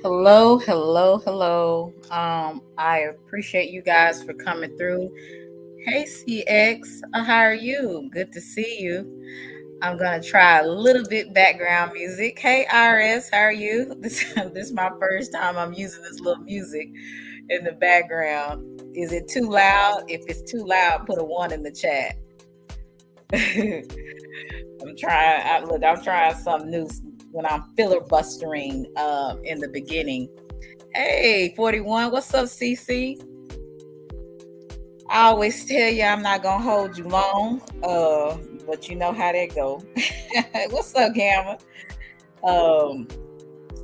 Hello, hello, hello. I appreciate you guys for coming through. Hey, CX, how are you? Good to see you. I'm gonna try a little bit background music. Hey, Iris, how are you? This is my first time I'm using this little music in the background. Is it too loud? If it's too loud, put a one in the chat. I'm trying something new when I'm filibustering in the beginning. Hey, 41, what's up, CC? I always tell you I'm not gonna hold you long, but you know how that go. What's up, Gamma? Um,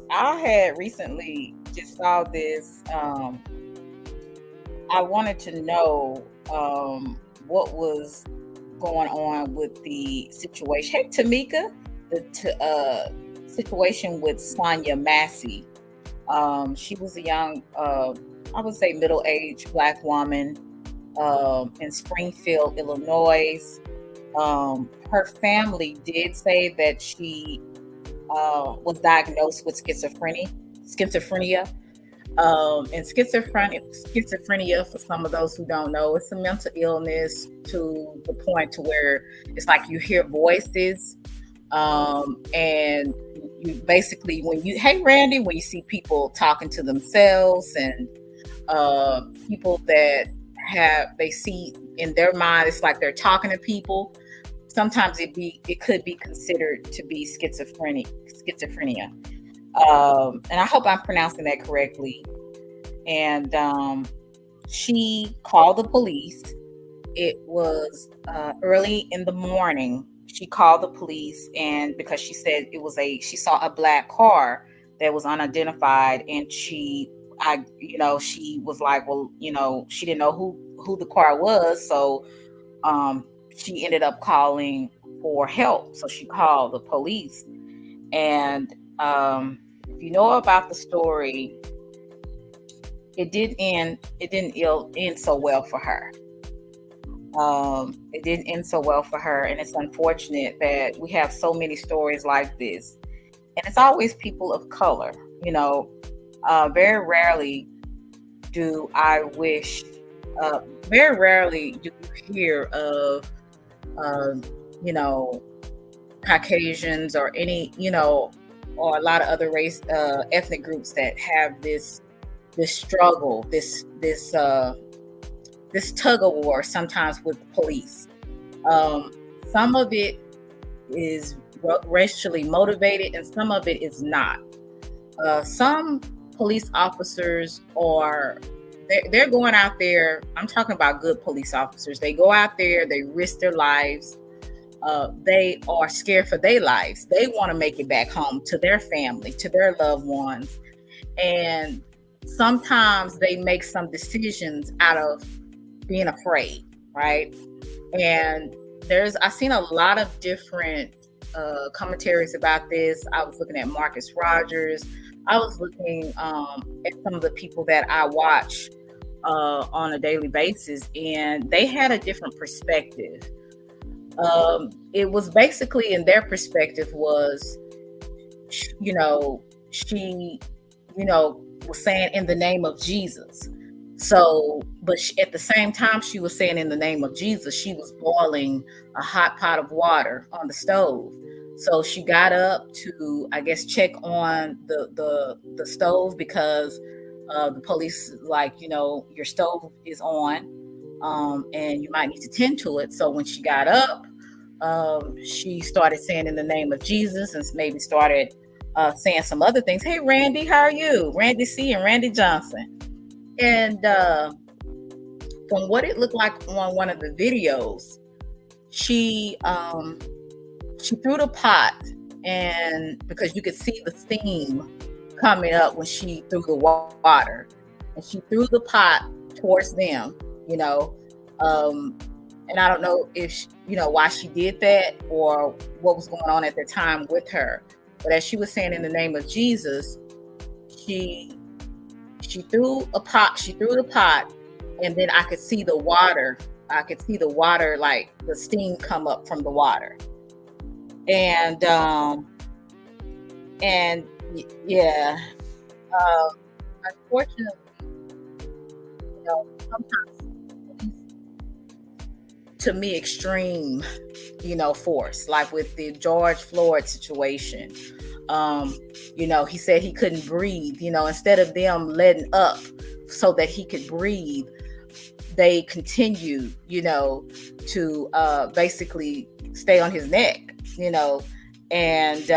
I had recently just saw this. I wanted to know what was going on with the situation. Hey, Tamika, the situation with Sonya Massey. She was a young, I would say, middle-aged Black woman in Springfield, Illinois. Her family did say that she was diagnosed with schizophrenia. And schizophrenia, for some of those who don't know, it's a mental illness to the point to where it's like you hear voices, and you basically hey Randy, when you see people talking to themselves and people that they see in their mind, it's like they're talking to people. Sometimes it could be considered to be schizophrenia. And I hope I'm pronouncing that correctly. And she called the police. It was early in the morning. She called the police, and because she said she saw a black car that was unidentified, and she was like, well, she didn't know who the car was, so she ended up calling for help. So she called the police, and if you know about the story, it didn't end so well for her. It didn't end so well for her, and it's unfortunate that we have so many stories like this, and it's always people of color. Very rarely do very rarely do you hear of Caucasians or any or a lot of other ethnic groups that have this struggle, this tug of war sometimes with the police. Some of it is racially motivated, and some of it is not. Some police officers they're going out there. I'm talking about good police officers. They go out there, they risk their lives. They are scared for their lives. They want to make it back home to their family, to their loved ones. And sometimes they make some decisions out of being afraid, right? And I've seen a lot of different commentaries about this. I was looking at Marcus Rogers. I was looking at some of the people that I watch on a daily basis, and they had a different perspective. It was basically, in their perspective, was, she, was saying in the name of Jesus. So, but at the same time she was saying in the name of Jesus, she was boiling a hot pot of water on the stove. So she got up to, I guess, check on the stove, because the police, like, your stove is on, and you might need to tend to it. So when she got up, she started saying in the name of Jesus, and maybe started saying some other things. Hey, Randy, how are you? Randy C. and Randy Johnson. And from what it looked like on one of the videos, she threw the pot, and because you could see the steam coming up when she threw the water, and she threw the pot towards them, and I don't know if why she did that or what was going on at the time with her. But as she was saying in the name of Jesus, she threw a pot. She threw the pot, and then I could see the water. Like the steam come up from the water, and yeah, Unfortunately, sometimes police, to me, extreme, force, like with the George Floyd situation. Um, he said he couldn't breathe, instead of them letting up so that he could breathe, they continued, to basically stay on his neck, and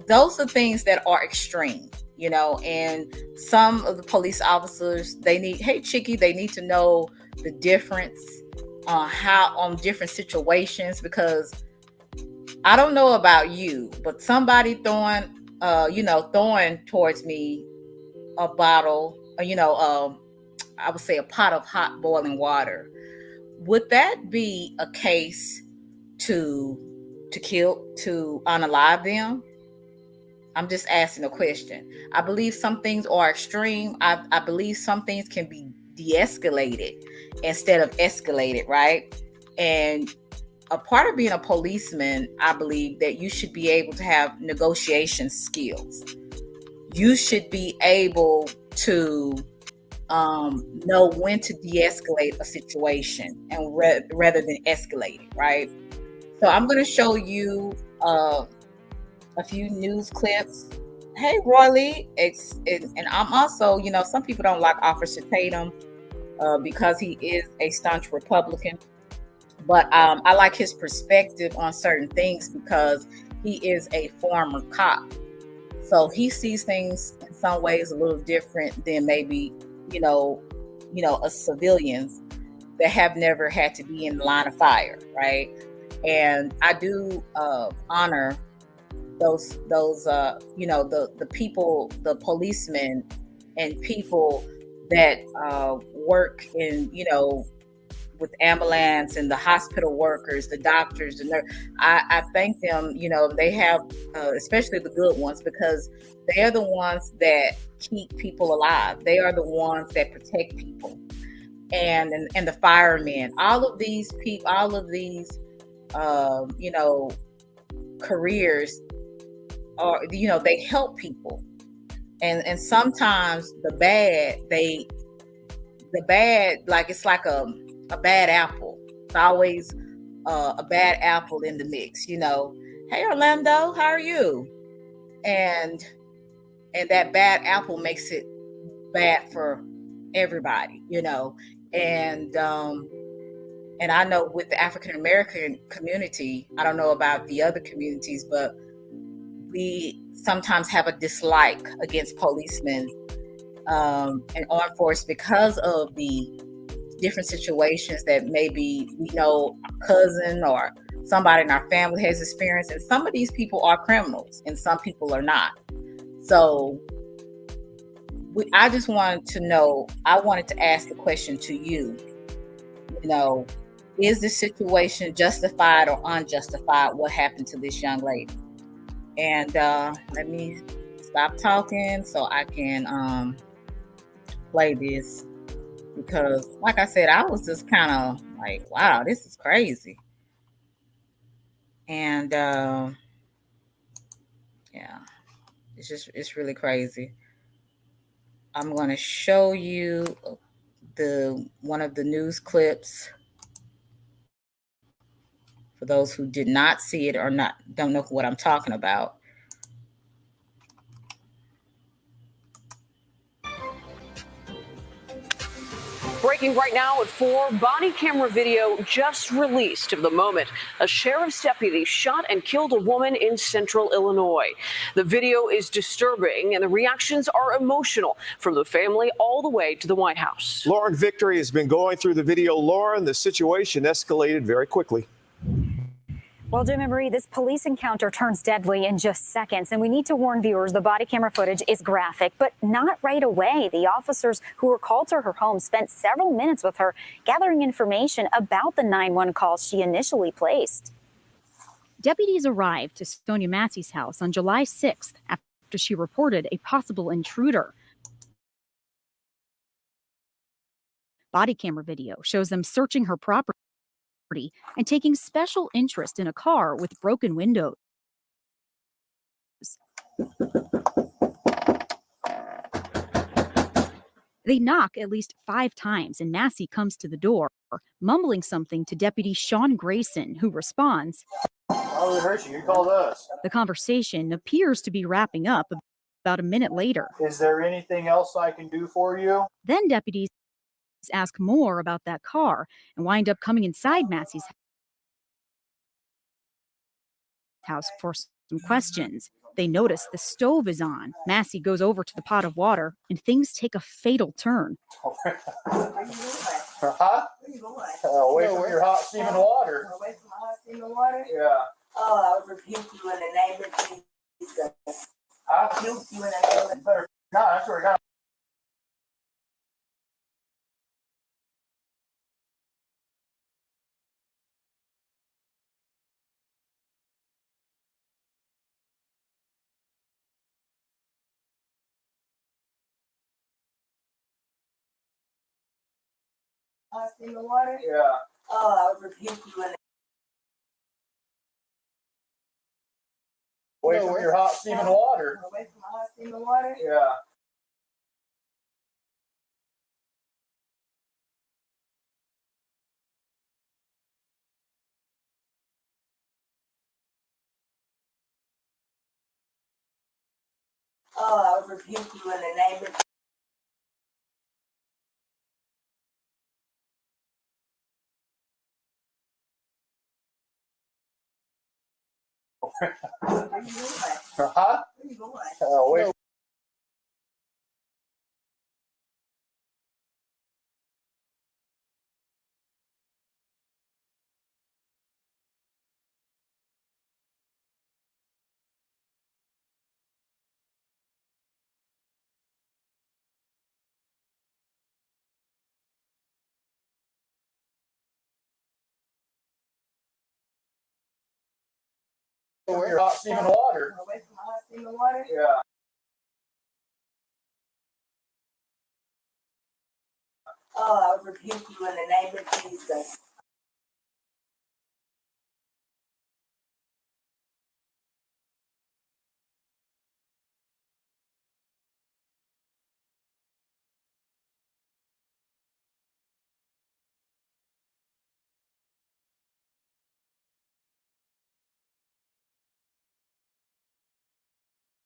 those are things that are extreme, and some of the police officers, they need, hey, Chicky, they need to know the difference how on different situations, because I don't know about you, but somebody throwing towards me a bottle, I would say a pot of hot boiling water. Would that be a case to unalive them? I'm just asking a question. I believe some things are extreme. I believe some things can be de-escalated instead of escalated, right? And a part of being a policeman, I believe that you should be able to have negotiation skills. You should be able to know when to de-escalate a situation and rather than escalate it, right? So I'm going to show you a few news clips. Hey, Roy Lee, and I'm also, some people don't like Officer Tatum because he is a staunch Republican. But I like his perspective on certain things because he is a former cop. So he sees things in some ways a little different than maybe, us civilians that have never had to be in the line of fire, right? And I do honor those the people, the policemen and people that work in, with ambulance and the hospital workers, the doctors, the nurse. I thank them. They have, especially the good ones, because they are the ones that keep people alive. They are the ones that protect people, and the firemen. All of these people, all of these, careers are, they help people, and sometimes the bad, like it's like a bad apple. It's always a bad apple in the mix, Hey, Orlando, how are you? And that bad apple makes it bad for everybody, And and I know with the African American community, I don't know about the other communities, but we sometimes have a dislike against policemen and armed force because of the different situations that maybe we know a cousin or somebody in our family has experienced. And some of these people are criminals and some people are not. So I just wanted to know, I wanted to ask the question to you, is this situation justified or unjustified? What happened to this young lady? And let me stop talking so I can play this, because like I said, I was just kind of like, wow, this is crazy. And yeah, it's really crazy. I'm going to show you one of the news clips for those who did not see it or don't know what I'm talking about. Breaking right now at 4, body camera video just released of the moment a sheriff's deputy shot and killed a woman in central Illinois. The video is disturbing and the reactions are emotional, from the family all the way to the White House. Lauren Victory has been going through the video. Lauren, the situation escalated very quickly. Well, Jim and Marie, this police encounter turns deadly in just seconds, and we need to warn viewers the body camera footage is graphic, but not right away. The officers who were called to her home spent several minutes with her, gathering information about the 911 call she initially placed. Deputies arrived to Sonya Massey's house on July 6th after she reported a possible intruder. Body camera video shows them searching her property and taking special interest in a car with broken windows. They knock at least 5 times, and Massey comes to the door, mumbling something to Deputy Sean Grayson, who responds. Why would it hurt you? You called us. The conversation appears to be wrapping up about a minute later. Is there anything else I can do for you? Then deputies ask more about that car and wind up coming inside Massey's house for some questions. They notice the stove is on. Massey goes over to the pot of water, and things take a fatal turn. Huh? Away from your hot steaming water. Away from my hot steaming water? Yeah. Oh, I rebuke you in the name of Jesus. I Rebuke you in the name of better. No, that's where I got. hot steaming water? Yeah. Oh, I rebuke you in the Away from your hot steaming water. away from my hot steaming water? Yeah. Oh, I rebuke you in the name of Where you going? Huh? Where you going? Away. Away your hot steaming water. Away from my hot steaming water? Yeah. Oh, I rebuke you in the name of Jesus.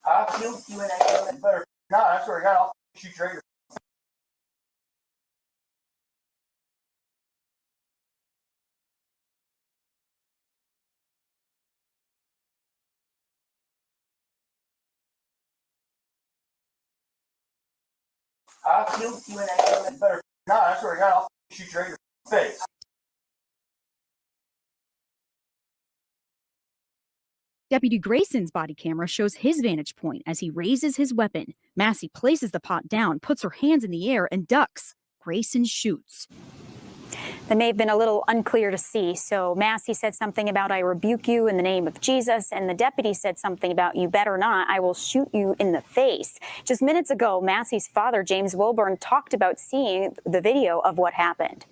I Rebuke you in the name of better. No, that's where I got. I'll shoot you right. I rebuke you in the name of better. No, that's where I got. I'll shoot you right in the face. Deputy Grayson's body camera shows his vantage point as he raises his weapon. Massey places the pot down, puts her hands in the air, and ducks. Grayson shoots. That may have been a little unclear to see. So Massey said something about, I rebuke you in the name of Jesus. And the deputy said something about, you better not, I will shoot you in the face. Just minutes ago, Massey's father, James Wilburn, talked about seeing the video of what happened.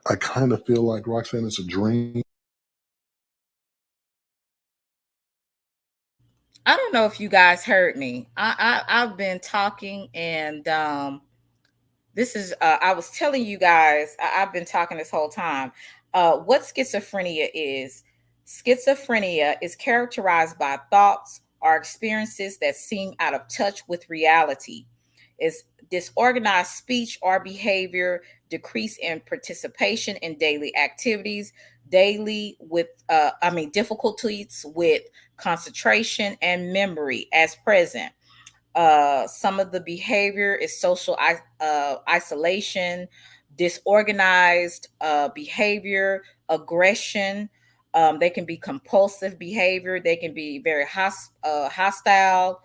I kind of feel like, Roxanne, it's a dream. I don't know if you guys heard me. I've been talking, and this is I was telling you guys. I've been talking this whole time. What schizophrenia is? Schizophrenia is characterized by thoughts or experiences that seem out of touch with reality. It's disorganized speech or behavior, decrease in participation in daily activities, daily with difficulties with concentration and memory as present. Some of the behavior is social isolation, disorganized behavior, aggression. They can be compulsive behavior. They can be very hostile.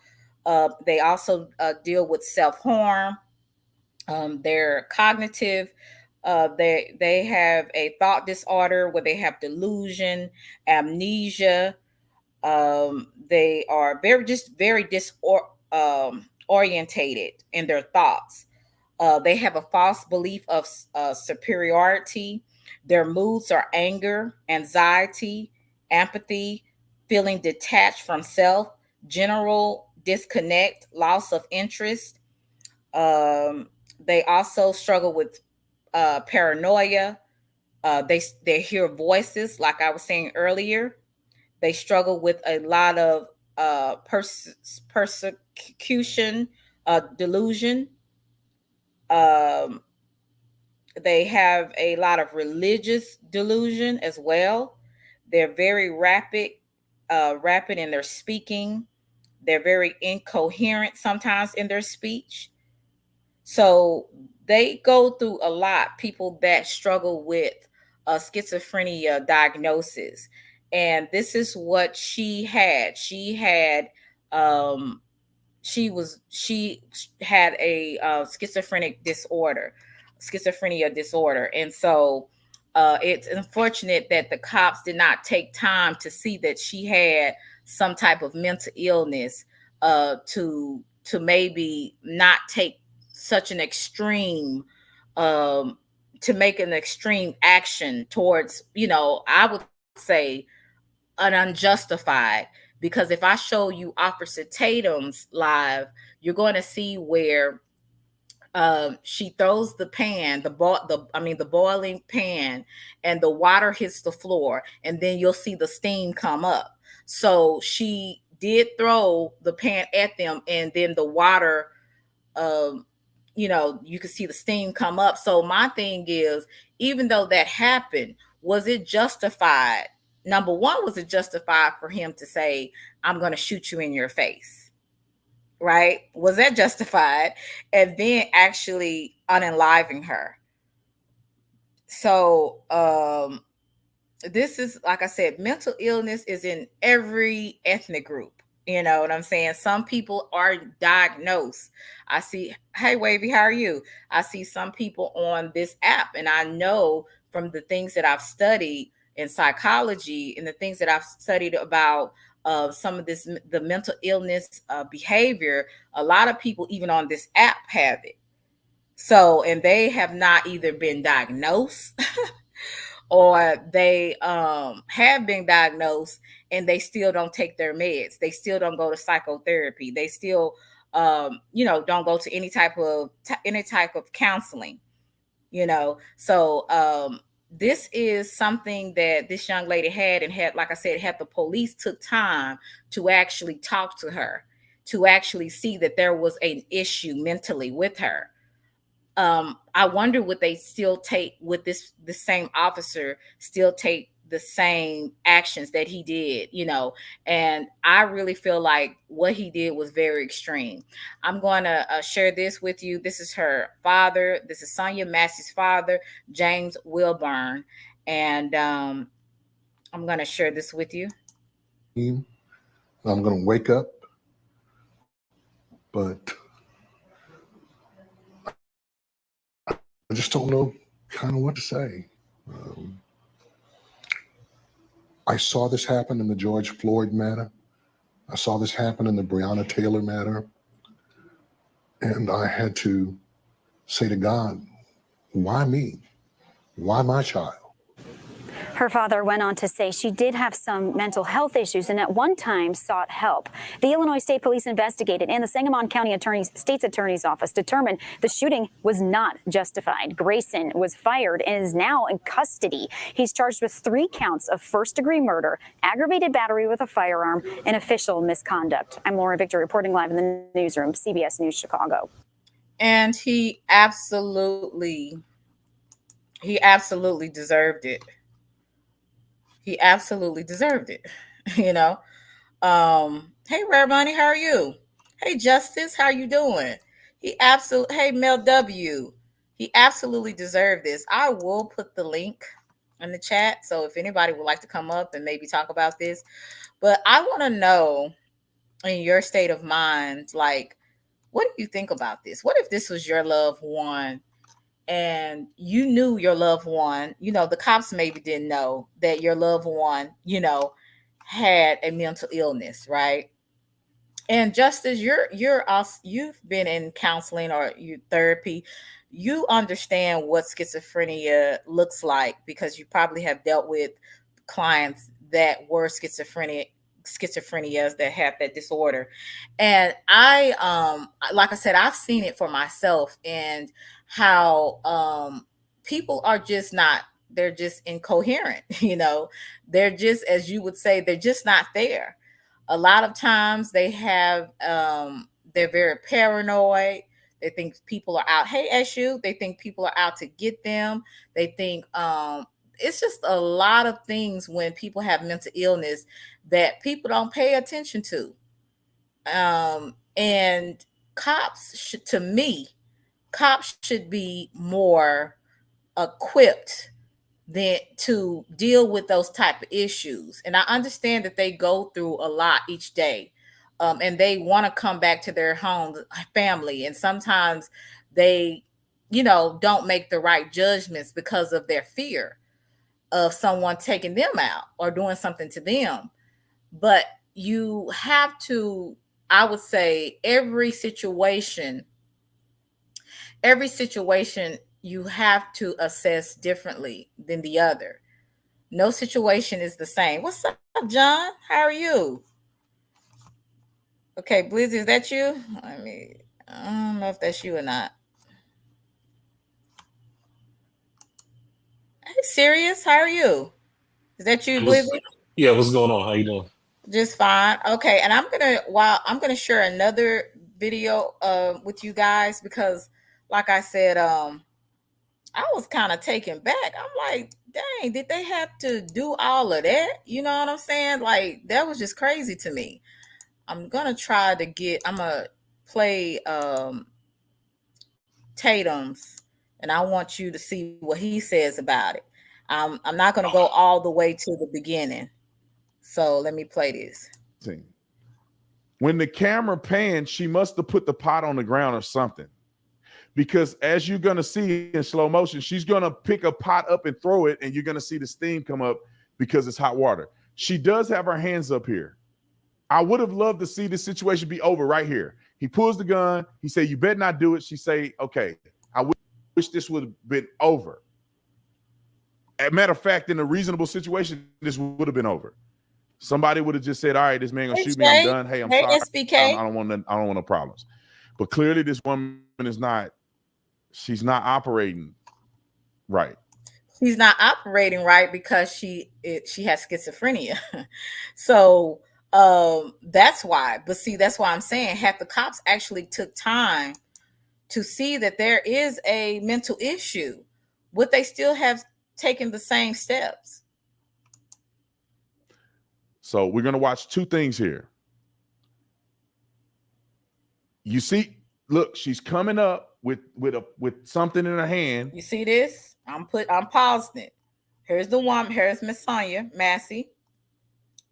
They also deal with self harm. They're cognitive. They have a thought disorder where they have delusion, amnesia. They are very orientated in their thoughts. They have a false belief of superiority. Their moods are anger, anxiety, empathy, feeling detached from self, general disconnect, loss of interest. They also struggle with paranoia. They hear voices, like I was saying earlier. They struggle with a lot of persecution, delusion. Um, they have a lot of religious delusion as well. They're very rapid in their speaking. They're very incoherent sometimes in their speech. So they go through a lot, people that struggle with a schizophrenia diagnosis. And this is what she had. Um, she had a schizophrenia disorder. And so it's unfortunate that the cops did not take time to see that she had some type of mental illness, to maybe not take such an extreme, um, to make an extreme action towards, I would say an unjustified. Because if I show you Officer Tatum's live, you're going to see where she throws the pan, the boiling pan, and the water hits the floor, and then you'll see the steam come up. So she did throw the pan at them, and then the water, um, you could see the steam come up. So my thing is, even though that happened, was it justified? Number one, was it justified for him to say, "I'm going to shoot you in your face"? Right? Was that justified? And then actually unenlivening her. So this is, like I said, mental illness is in every ethnic group. You know what I'm saying? Some people are diagnosed. I see, hey Wavy, how are you? I see some people on this app, and I know from the things that I've studied in psychology and the things that I've studied about some of the mental illness behavior, a lot of people even on this app have it. So, and they have not either been diagnosed or they have been diagnosed and they still don't take their meds. They still don't go to psychotherapy. They still, don't go to any type of counseling. So this is something that this young lady had, and had, like I said, had the police took time to actually talk to her, to actually see that there was an issue mentally with her. I wonder would they still take, would the same officer still take the same actions that he did, and I really feel like what he did was very extreme. I'm going to share this with you. This is her father. This is Sonya Massey's father, James Wilburn. And I'm going to share this with you. I'm going to wake up, but I just don't know kind of what to say. I saw this happen in the George Floyd matter. I saw this happen in the Breonna Taylor matter. And I had to say to God, why me? Why my child? Her father went on to say she did have some mental health issues and at one time sought help. The Illinois State Police investigated, and the Sangamon County State's Attorney's Office determined the shooting was not justified. Grayson was fired and is now in custody. He's charged with 3 counts of first-degree murder, aggravated battery with a firearm, and official misconduct. I'm Lauren Victor reporting live in the newsroom, CBS News Chicago. And he absolutely deserved it. He absolutely deserved it. You know. Hey, Rare Money, how are you? Hey, Justice, how you doing? Hey, Mel W. He absolutely deserved this. I will put the link in the chat. So if anybody would like to come up and maybe talk about this, but I want to know in your state of mind, like, what do you think about this? What if this was your loved one and you knew your loved one, the cops maybe didn't know that your loved one, had a mental illness, right? And just as you've been in counseling or therapy, you understand what schizophrenia looks like because you probably have dealt with clients that were schizophrenias that have that disorder. And like I said, I've seen it for myself and how people are just not, they're just incoherent, they're just, as you would say, they're just not there. A lot of times they have, they're very paranoid. They think people are out. Hey, Eshu, they think people are out to get them. They think, it's just a lot of things when people have mental illness that people don't pay attention to. And cops should be more equipped to deal with those type of issues. And I understand that they go through a lot each day, and they want to come back to their home family. And sometimes they, don't make the right judgments because of their fear of someone taking them out or doing something to them. But you have to, I would say, every situation you have to assess differently than the other. No situation is the same. What's up, John? How are you? Okay, Blizzy, is that you? I don't know if that's you or not. Hey, Sirius, how are you? Is that you, Blizzy? Yeah, what's going on? How you doing? Just fine. Okay, and I'm gonna share another video with you guys because, like I said, I was kind of taken back. I'm like, dang, did they have to do all of that? You know what I'm saying? Like, that was just crazy to me. I'm gonna play Tatum's, and I want you to see what he says about it. I'm not gonna go all the way to the beginning. So let me play this. When the camera pans, she must have put the pot on the ground or something. Because as you're going to see in slow motion, she's going to pick a pot up and throw it, and you're going to see the steam come up because it's hot water. She does have her hands up here. I would have loved to see this situation be over right here. He pulls the gun. He say, "You better not do it." She say, "Okay, I wish this would have been over." As a matter of fact, in a reasonable situation, this would have been over. Somebody would have just said, "All right, this man gonna shoot me. I'm done. Hey, I'm sorry. SBK. I don't want no problems." But clearly, this woman is not. She's not operating right. She's not operating right because she has schizophrenia. So that's why. But see, that's why I'm saying, had the cops actually took time to see that there is a mental issue, would they still have taken the same steps? So we're gonna watch two things here. You see, look, she's coming up with something in her hand. You see this? I'm pausing it. Here's the woman. Here's Miss Sonya Massey,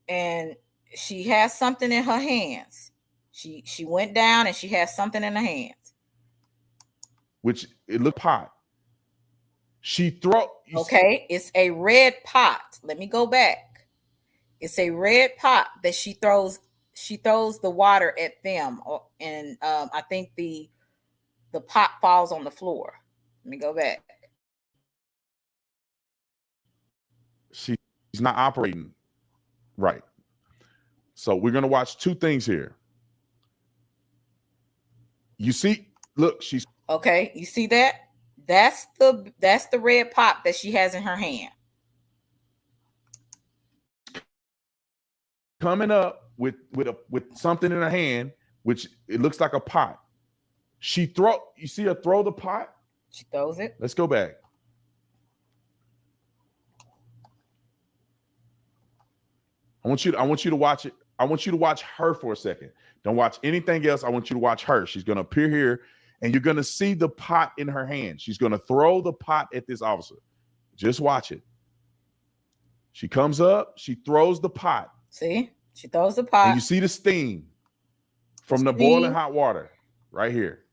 and she has something in her hands. She went down and she has something in her hands. Which it looked pot. Okay, it's a red pot. Let me go back. It's a red pot that she throws. She throws the water at them, and I think the pot falls on the floor. Let me go back. not operating right. So we're going to watch two things here. You see, look, she's okay. You see that? That's the red pop that she has in her hand. coming up with something in her hand, which it looks like a pot. You see her throw the pot? She throws it. Let's go back. I want you to watch it. I want you to watch her for a second. Don't watch anything else. I want you to watch her. She's going to appear here, and you're going to see the pot in her hand. She's going to throw the pot at this officer. Just watch it. She comes up. She throws the pot. See? She throws the pot. And you see the steam from the boiling hot water right here.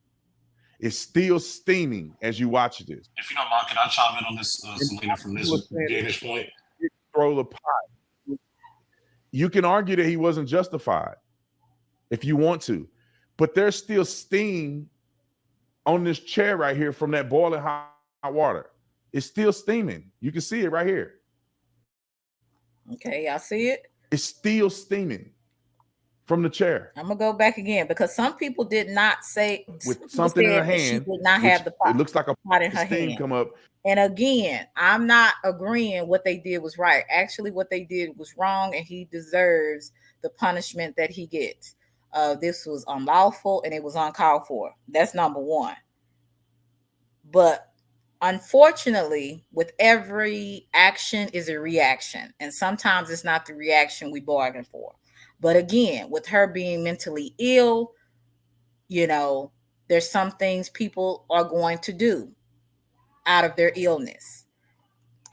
It's still steaming as you watch this. If you don't mind, can I chime in on this, Selena, from this vantage point? Throw the pot. You can argue that he wasn't justified if you want to, but there's still steam on this chair right here from that boiling hot water. It's still steaming. You can see it right here. Okay, y'all see it? It's still steaming from the chair. I'm gonna go back again because some people did not say with something in her hand. She did not have the pot. It looks like a pot in her hand. Come up. And again, I'm not agreeing what they did was right. Actually, what they did was wrong, and he deserves the punishment that he gets. This was unlawful and it was uncalled for. That's number one. But unfortunately, with every action is a reaction, and sometimes it's not the reaction we bargained for. But again, with her being mentally ill, you know, there's some things people are going to do out of their illness.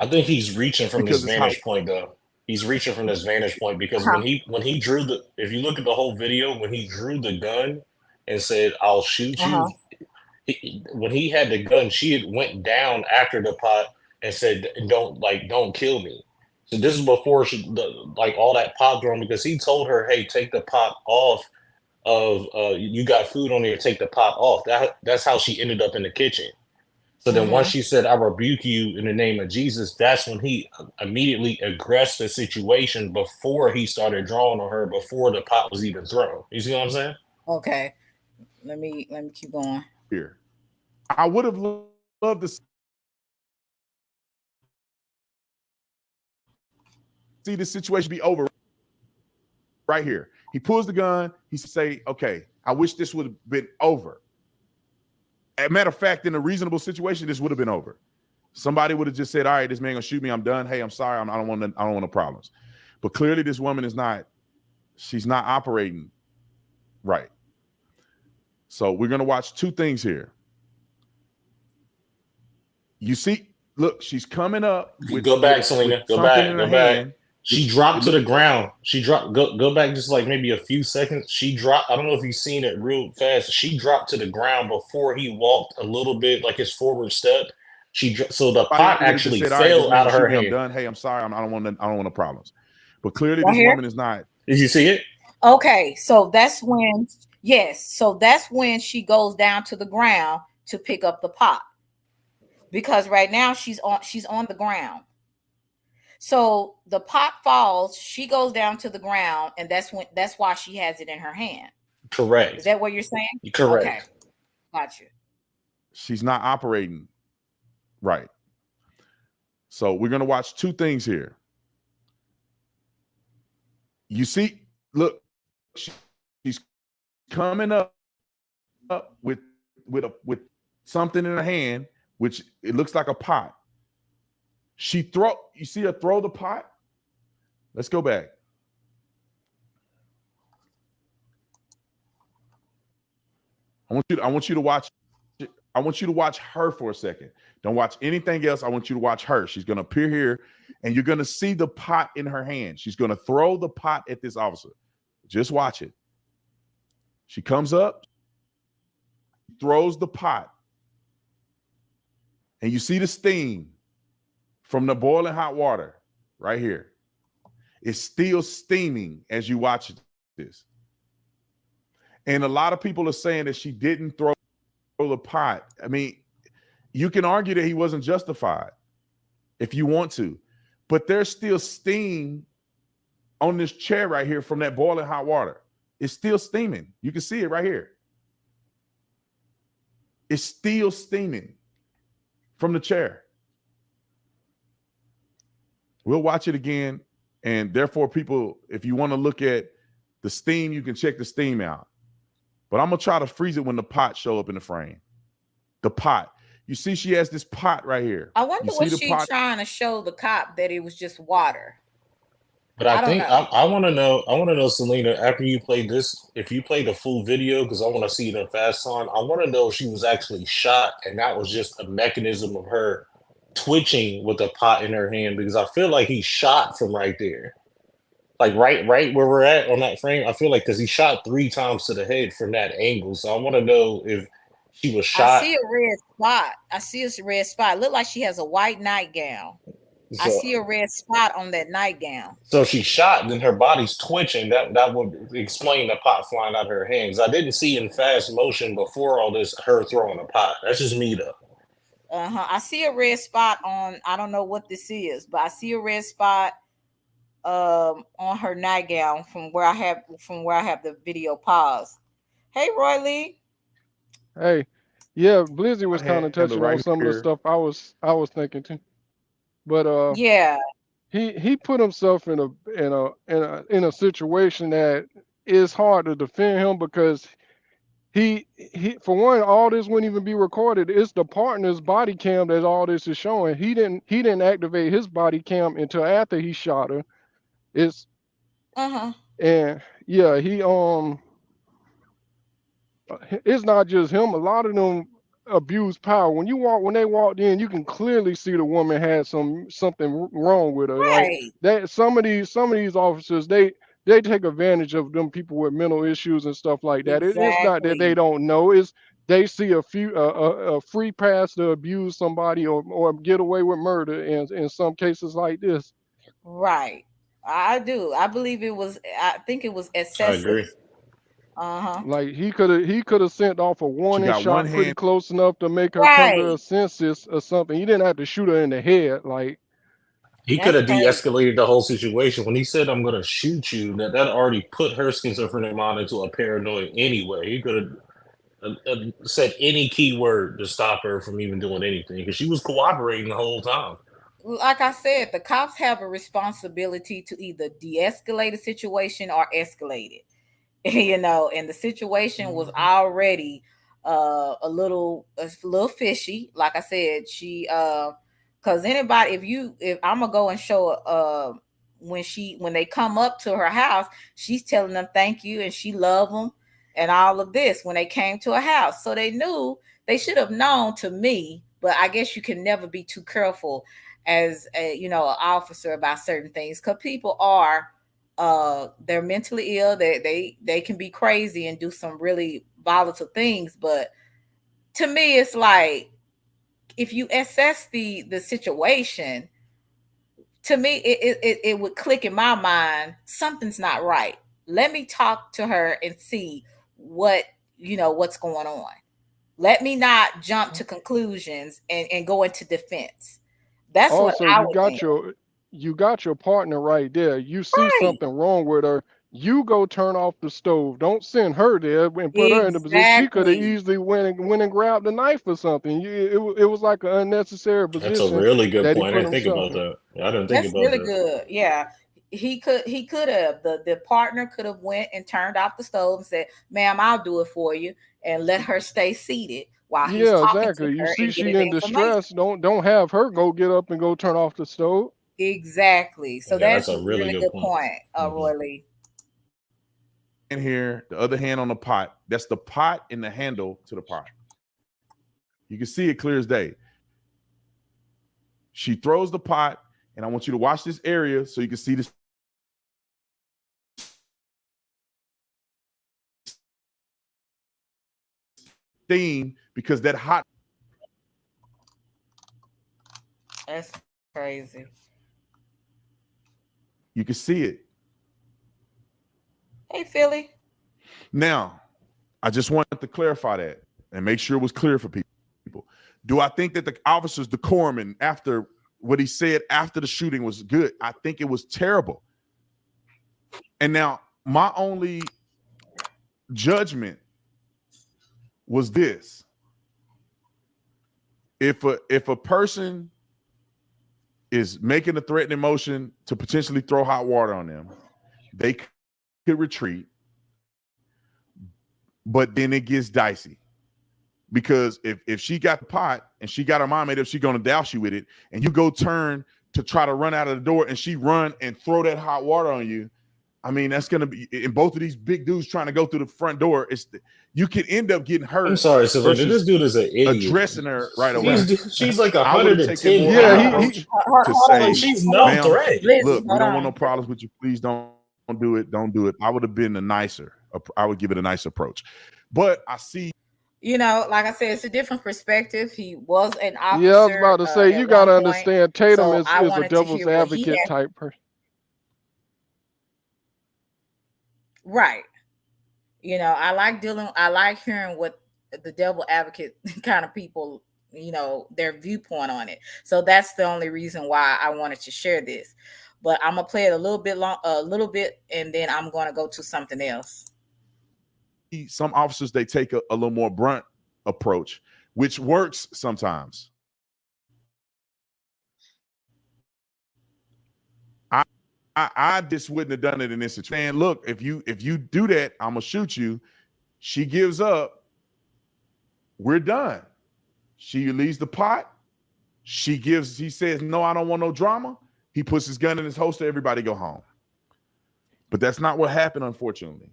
I think he's reaching from this vantage point, though. He's reaching from this vantage point because when he drew if you look at the whole video, when he drew the gun and said, "I'll shoot you," when he had the gun, she had went down after the pot and said, don't kill me. So this is before all that pot thrown, because he told her, "Hey, take the pot off of you got food on there, take the pot off." That's how she ended up in the kitchen. So then once she said, "I rebuke you in the name of Jesus," that's when he immediately aggressed the situation before he started drawing on her, before the pot was even thrown. You see what I'm saying? Okay. Let me keep going. Here. I would have loved to see the situation be over right here. He pulls the gun. He say, "Okay, I wish this would have been over." As a matter of fact, in a reasonable situation, this would have been over. Somebody would have just said, "All right, this man gonna shoot me. I'm done. Hey, I'm sorry. I don't want no problems." But clearly, this woman is not. She's not operating right. So we're gonna watch two things here. You see, look, she's coming up. Go back, Selena. Go back. She dropped to the ground. She dropped. Go back just like maybe a few seconds. She dropped. I don't know if you've seen it real fast. She dropped to the ground before he walked a little bit, like his forward step. So the pot actually fell out of her hand. I'm done. Hey, I'm sorry. I don't want no problems. But clearly, this woman is not. Did you see it? Okay, so that's when. Yes, so that's when she goes down to the ground to pick up the pot. Because right now she's on the ground. So the pot falls, she goes down to the ground, and that's why she has it in her hand. Correct. Is that what you're saying? Correct. Okay. Gotcha. She's not operating right. So we're gonna watch two things here. You see, look, she's coming up with something in her hand, which it looks like a pot. You see her throw the pot? Let's go back. I want you to watch. I want you to watch her for a second. Don't watch anything else. I want you to watch her. She's going to appear here, and you're going to see the pot in her hand. She's going to throw the pot at this officer. Just watch it. She comes up, throws the pot, and you see the steam from the boiling hot water right here. It's still steaming as you watch this. And a lot of people are saying that she didn't throw the pot. I mean, you can argue that he wasn't justified if you want to, but there's still steam on this chair right here from that boiling hot water. It's still steaming. You can see it right here. It's still steaming from the chair. We'll watch it again. And therefore, people, if you want to look at the steam, you can check the steam out. But I'm going to try to freeze it when the pot show up in the frame. The pot. You see she has this pot right here. I wonder what she's trying to show the cop, that it was just water. But I want to know, Selena, after you play this, if you play the full video, because I want to see it in fast time, I want to know if she was actually shot and that was just a mechanism of her twitching with the pot in her hand, because I feel like he shot from right there. Like right where we're at on that frame, I feel like, because he shot 3 times to the head from that angle. So I want to know if she was shot. I see a red spot. I see a red spot. Look like she has a white nightgown. So, I see a red spot on that nightgown. So she's shot, then her body's twitching. That would explain the pot flying out of her hands. I didn't see in fast motion before all this her throwing a pot. That's just me though. I see a red spot on, I don't know what this is, but I see a red spot on her nightgown from where I have the video paused. Hey, Roy Lee. Hey, yeah, Blizzy was kind of touching on some of the stuff I was thinking too. But yeah, he put himself in a situation that is hard to defend him, because he for one, all this wouldn't even be recorded. It's the partner's body cam that all this is showing. He didn't activate his body cam until after he shot her. It's and yeah, it's not just him. A lot of them abuse power. When they walked in, you can clearly see the woman had something wrong with her. Right. Like that, some of these officers, they take advantage of them people with mental issues and stuff like that. Exactly. It's not that they don't know. It's they see a free pass to abuse somebody or get away with murder in some cases like this. Right. I do. I believe it was. I think it was excessive. I agree. Like he could have sent off a warning shot pretty close enough to make her come to her senses or something. He didn't have to shoot her in the head. Like he could have de-escalated the whole situation. When he said, "I'm going to shoot you," that already put her schizophrenic mind into a paranoia anyway. He could have said any key word to stop her from even doing anything, because she was cooperating the whole time. Like I said, the cops have a responsibility to either de-escalate a situation or escalate it. And the situation was already a little fishy. Like I said, she because anybody, if I'm gonna go and show when they come up to her house, she's telling them thank you and she loved them and all of this when they came to her house. So they should have known, to me, but I guess you can never be too careful as an officer about certain things, because people are they're mentally ill. They can be crazy and do some really volatile things. But to me, it's like, if you assess the situation, to me, it would click in my mind, something's not right. Let me talk to her and see what's going on. Let me not jump to conclusions and go into defense. That's also, what I would think. You got your partner right there. You see something wrong with her, you go turn off the stove. Don't send her there and put her in the position. She could have easily went and grabbed a knife or something. It was like an unnecessary position. That's a really good point. I didn't think about that. I didn't think about that. That's really good. Yeah. He could have, the partner could have went and turned off the stove and said, "Ma'am, I'll do it for you," and let her stay seated while he's talking exactly. to her. You see she in distress. Don't have her go get up and go turn off the stove. Exactly. So that's a really good point, Roy Lee. In here, the other hand on the pot. That's the pot and the handle to the pot. You can see it clear as day. She throws the pot, and I want you to watch this area so you can see this. Steam, because that hot. That's crazy. You can see it. Hey, Philly. Now, I just wanted to clarify that and make sure it was clear for people. Do I think that the officers, the corpsman, after what he said after the shooting was good. I think it was terrible. And now my only judgment was this. If a person is making a threatening motion to potentially throw hot water on them, they could retreat, but then it gets dicey. Because if she got the pot and she got her mind made up, she's going to douse you with it, and you go turn to try to run out of the door and she run and throw that hot water on you, I mean, that's going to be, in both of these big dudes trying to go through the front door, you could end up getting hurt. I'm sorry, so this dude is an idiot. Addressing her right away. She's like 110. To say, she's no threat. Look, we don't want no problems with you. Please don't do it. Don't do it. I would have been I would give it a nice approach. But I see. You know, like I said, it's a different perspective. He was an officer. Yeah, I was about to say, you got to understand, Tatum so is a devil's advocate type person. Right. You know, I like hearing what the devil advocate kind of people, you know, their viewpoint on it. So that's the only reason why I wanted to share this. But I'm going to play it a little bit, and then I'm going to go to something else. Some officers, they take a little more blunt approach, which works sometimes. I just wouldn't have done it in this situation. And look, if you do that, I'm gonna shoot you. She gives up. We're done. She leaves the pot. He says, no, I don't want no drama. He puts his gun in his holster. Everybody go home. But that's not what happened, unfortunately.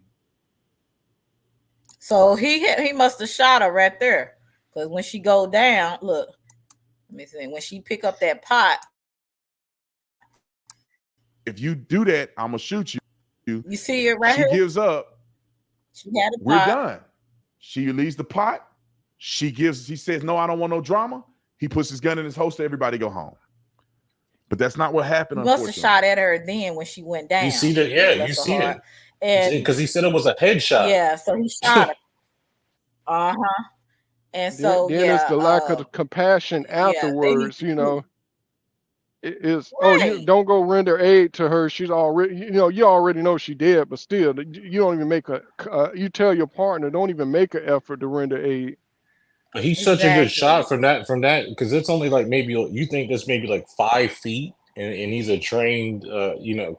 So he must have shot her right there, because when she go down, look, let me see. When she pick up that pot, if you do that, I'm gonna shoot you. You see it right here. She gives up. She had a pot. We're done. She leaves the pot. He says, no, I don't want no drama. He puts his gun in his holster. Everybody go home. But that's not what happened. He must have shot at her then when she went down. You see that? Yeah, you see it. And because he said it was a headshot. Yeah, so he shot her. And so then it's the lack of compassion afterwards. You know, it is. Right. Oh, you don't go render aid to her. She's already. You know, you already know she dead, but still, you don't even make you tell your partner, don't even make an effort to render aid. But he's such a good shot from that because it's only like maybe you think that's maybe like 5 feet. And he's a trained,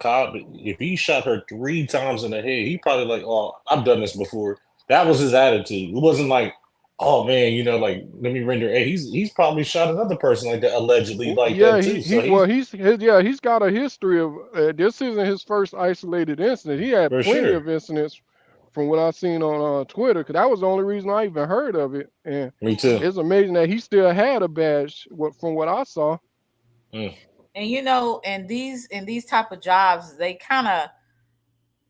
cop. If he shot her 3 times in the head, he probably like, oh, I've done this before. That was his attitude. It wasn't like, oh man, like let me render aid. He's probably shot another person like that allegedly like that too. He's got a history of. This isn't his first isolated incident. He had plenty of incidents from what I've seen on Twitter. Because that was the only reason I even heard of it. And me too. It's amazing that he still had a badge. From what I saw. And in these type of jobs, they kind of,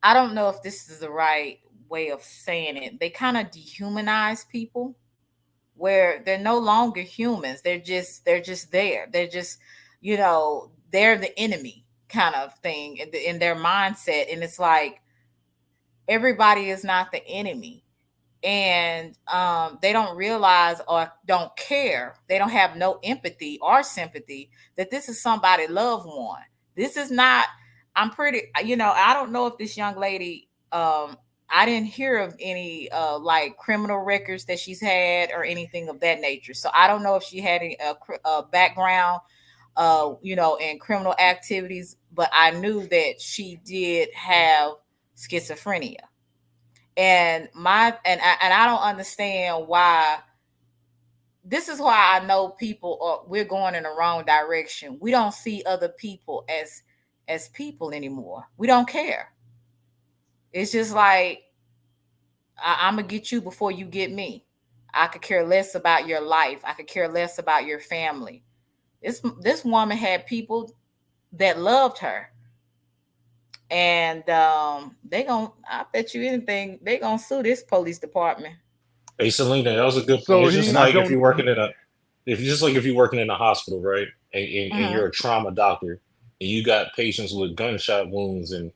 I don't know if this is the right way of saying it. They kind of dehumanize people, where they're no longer humans. They're just there. They're just, they're the enemy kind of thing in their mindset. And it's like, everybody is not the enemy. And they don't realize or don't care. They don't have no empathy or sympathy that this is somebody loved one. This is not, I don't know if this young lady, I didn't hear of any like criminal records that she's had or anything of that nature. So I don't know if she had a background, in criminal activities, but I knew that she did have schizophrenia. And I don't understand why. This is why I know we're going in the wrong direction. We don't see other people as people anymore. We don't care. It's just like, I'm gonna get you before you get me. I could care less about your life. I could care less about your family. This woman had people that loved her. And I bet you anything, they gonna sue this police department. Hey, Selena, that was a good point. It's just like if you're working in a hospital, right? And you're a trauma doctor, and you got patients with gunshot wounds and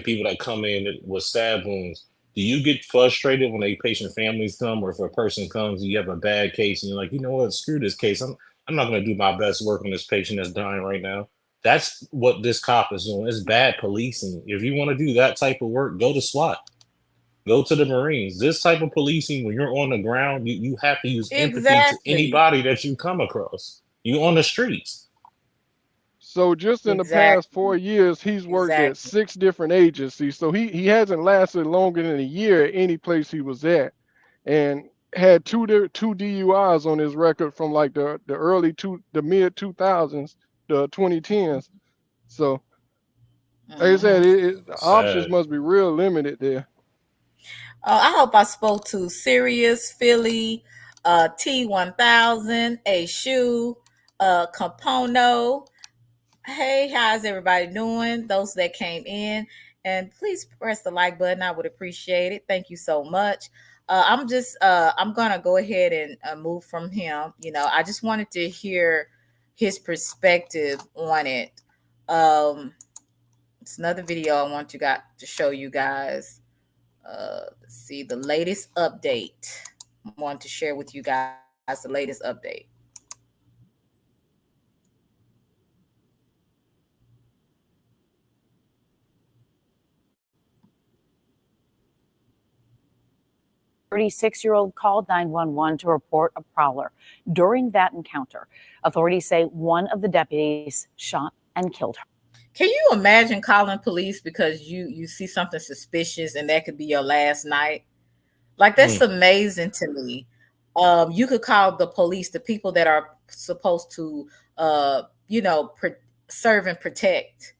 people that come in with stab wounds. Do you get frustrated when patient families come, or if a person comes and you have a bad case and you're like, you know what, screw this case. I'm not going to do my best work on this patient that's dying right now. That's what this cop is doing. It's bad policing. If you want to do that type of work, go to SWAT. Go to the Marines. This type of policing, when you're on the ground, you have to use empathy to Exactly. anybody that you come across. You on the streets. So just in the past 4 years, he's worked at 6 different agencies. So he hasn't lasted longer than a year at any place he was at, and had two DUIs on his record from like the mid 2000s, the 2010s. So like I said, the options Sad. must be real limited there. I hope I spoke to Sirius, Philly, T1000, A Shoe, Compono. Hey, how's everybody doing? Those that came in, and please press the like button. I would appreciate it. Thank you so much. I'm gonna go ahead and move from him. I just wanted to hear his perspective on it. It's another video I want to show you guys. Let's see the latest update. I want to share with you guys the latest update. A 36-year-old called 911 to report a prowler. During that encounter, authorities say one of the deputies shot and killed her. Can you imagine calling police because you see something suspicious and that could be your last night? Like, that's amazing to me. You could call the police, the people that are supposed to, serve and protect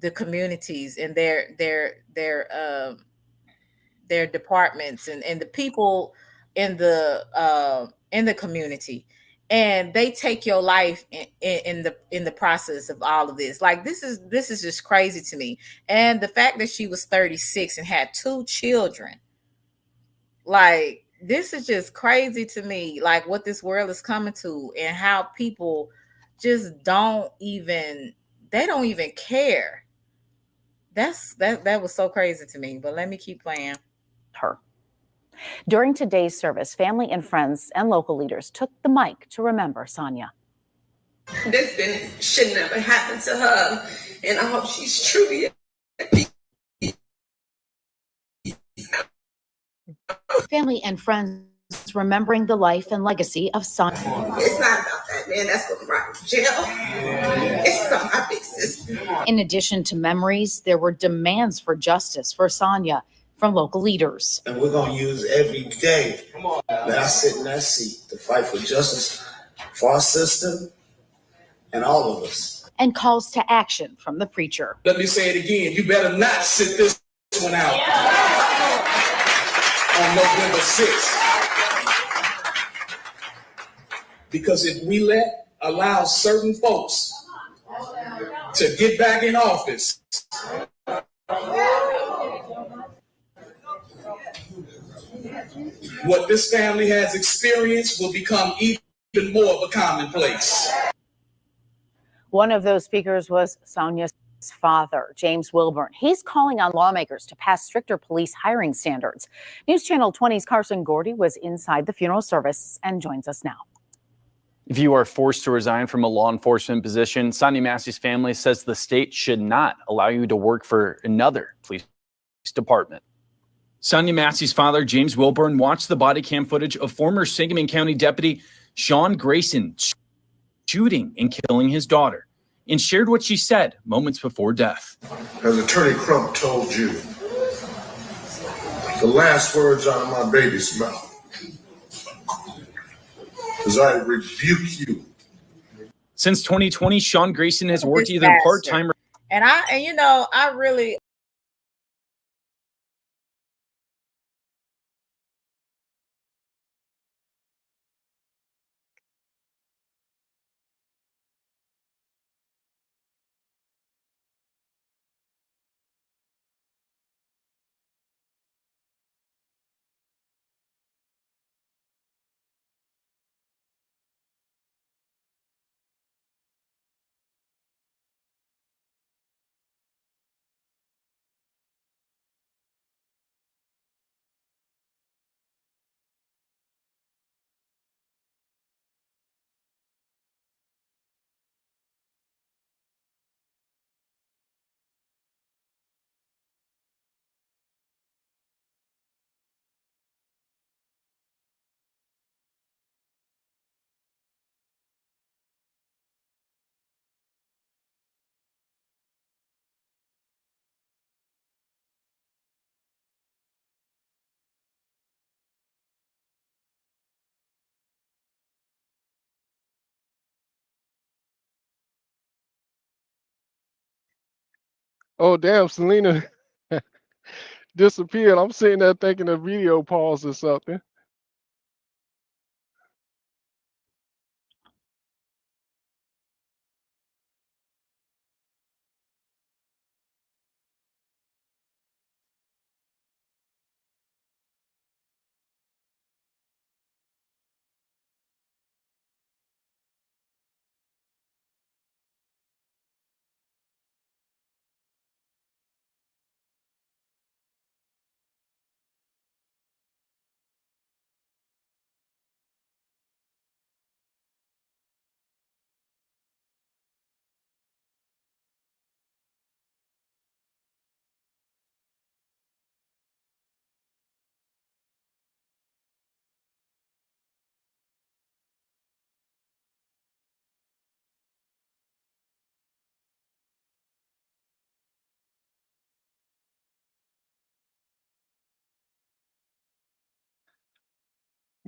the communities and their departments and the people in the community, and they take your life in the process of all of this. Like, this is just crazy to me. And the fact that she was 36 and had 2 children, like, this is just crazy to me, like what this world is coming to and how people just don't even care. That was so crazy to me. But let me keep playing. Her. During today's service, family and friends and local leaders took the mic to remember Sonya. This should never happen to her, and I hope she's truly at peace. Family and friends remembering the life and legacy of Sonya. It's not about that man that's going to rot in jail. It's about my big sister. In addition to memories, there were demands for justice for Sonya from local leaders. And we're going to use every day that I sit in that seat to fight for justice for our system and all of us. And calls to action from the preacher. Let me say it again. You better not sit this one out on November 6th. Because if we allow certain folks to get back in office, what this family has experienced will become even more of a commonplace. One of those speakers was Sonya's father, James Wilburn. He's calling on lawmakers to pass stricter police hiring standards. News Channel 20's Carson Gordy was inside the funeral service and joins us now. If you are forced to resign from a law enforcement position, Sonya Massey's family says the state should not allow you to work for another police department. Sonya Massey's father, James Wilburn, watched the body cam footage of former Sangamon County Deputy Sean Grayson shooting and killing his daughter, and shared what she said moments before death. As Attorney Crump told you, the last words out of my baby's mouth is I rebuke you. Since 2020, Sean Grayson has worked either part-time or... And I really Oh, damn, Selena disappeared. I'm sitting there thinking the video paused or something.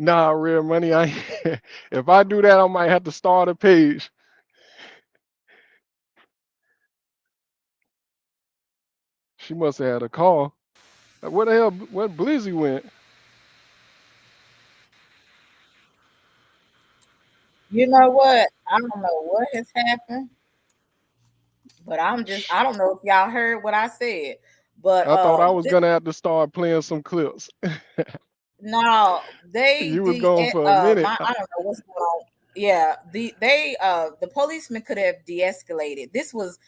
Nah, real money. I if I do that, I might have to start a page. She must have had a call. Where the hell? Where Blizzy went? You know what? I don't know what has happened, but I don't know if y'all heard what I said. But I thought I was gonna have to start playing some clips. no, they You was the gone for a minute. I don't know what's going on. Yeah, the policeman could have de-escalated. This was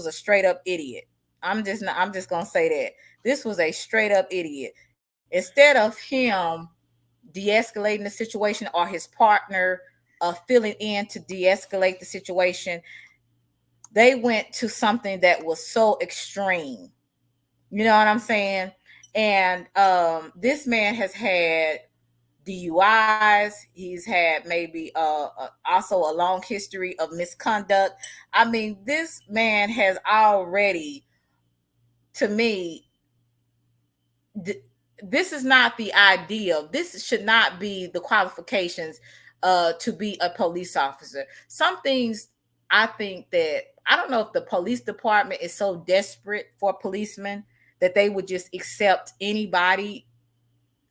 a straight up idiot. I'm just gonna say that. This was a straight up idiot. Instead of him de-escalating the situation or his partner filling in to de-escalate the situation, they went to something that was so extreme. You know what I'm saying? And this man has had DUIs. He's had maybe also a long history of misconduct. I mean, this man has already, to me, this is not the ideal. This should not be the qualifications to be a police officer. Some things I think that I don't know if the police department is so desperate for policemen that they would just accept anybody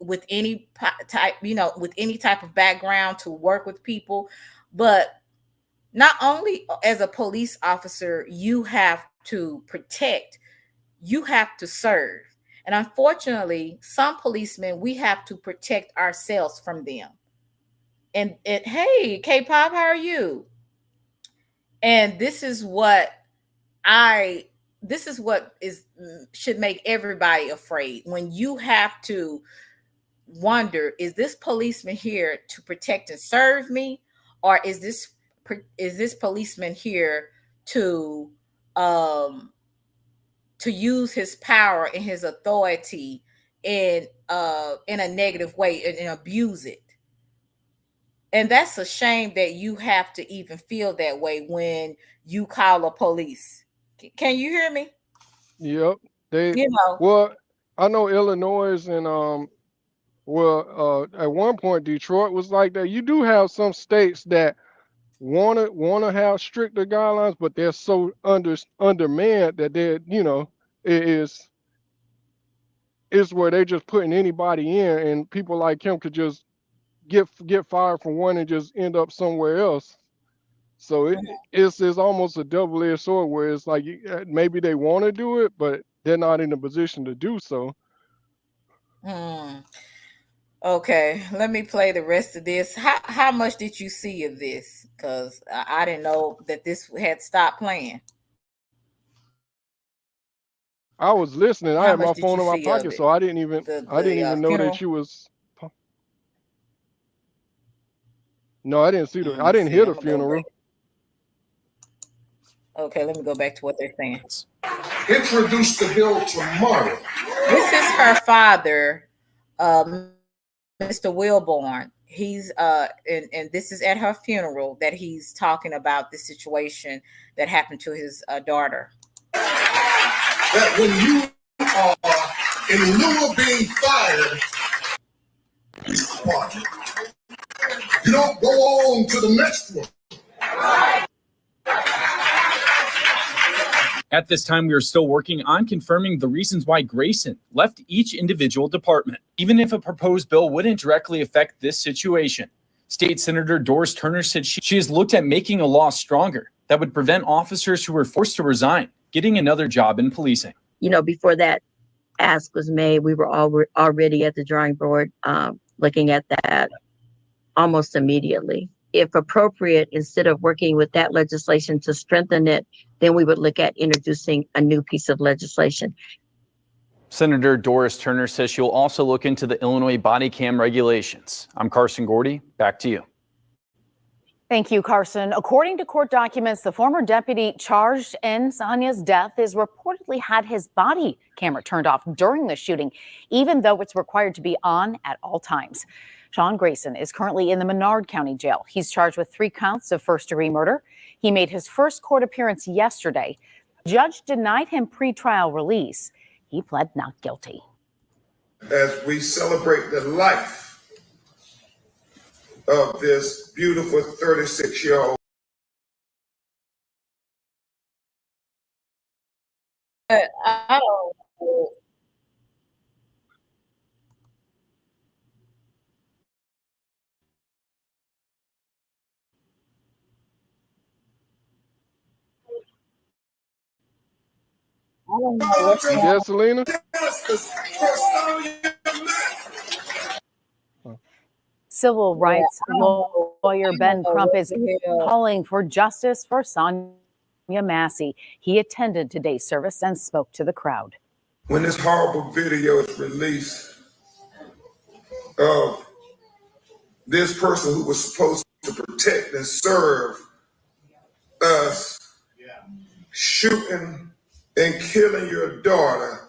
with any type, with any type of background to work with people. But not only as a police officer, you have to protect, you have to serve. And unfortunately, some policemen, we have to protect ourselves from them. And hey, K-pop, how are you? And this is what should make everybody afraid, when you have to wonder, is this policeman here to protect and serve me, or is this policeman here to use his power and his authority in a negative way and abuse it? And that's a shame that you have to even feel that way when you call a police. Can you hear me? Yep. You know. Well, I know Illinois and at one point Detroit was like that. You do have some states that wanna have stricter guidelines, but they're so undermanned that it is where they're just putting anybody in, and people like him could just get fired from one and just end up somewhere else. So it's almost a double-edged sword, where it's like maybe they want to do it, but they're not in a position to do so. Okay, let me play the rest of this. How much did you see of this? Because I didn't know that this had stopped playing. I was listening. I How had my much did phone you in my see of pocket, it? so I didn't even know funeral? that you was. No, I didn't see the. Let I me didn't see. hear I'm the gonna go funeral. back. Okay, let me go back to what they're saying. Introduce the bill tomorrow. This is her father, Mr. Wilborn. He's and this is at her funeral that he's talking about the situation that happened to his daughter. That when you are in lieu of being fired, you don't go on to the next one. At this time, we are still working on confirming the reasons why Grayson left each individual department, even if a proposed bill wouldn't directly affect this situation. State Senator Doris Turner said she has looked at making a law stronger that would prevent officers who were forced to resign getting another job in policing. You know, before that ask was made, we were already at the drawing board looking at that almost immediately. If appropriate, instead of working with that legislation to strengthen it, then we would look at introducing a new piece of legislation. Senator Doris Turner says she'll also look into the Illinois body cam regulations. I'm Carson Gordy. Back to you. Thank you, Carson. According to court documents, the former deputy charged in Sonya's death is reportedly had his body camera turned off during the shooting, even though it's required to be on at all times. Sean Grayson is currently in the Menard County Jail. He's charged with 3 counts of first-degree murder. He made his first court appearance yesterday. The judge denied him pretrial release. He pled not guilty. As we celebrate the life of this beautiful 36-year-old. I don't know. I don't know what's going on. Selena? Civil rights lawyer Ben Crump is calling for justice for Sonya Massey. He attended today's service and spoke to the crowd. When this horrible video is released of this person who was supposed to protect and serve us shooting and killing your daughter,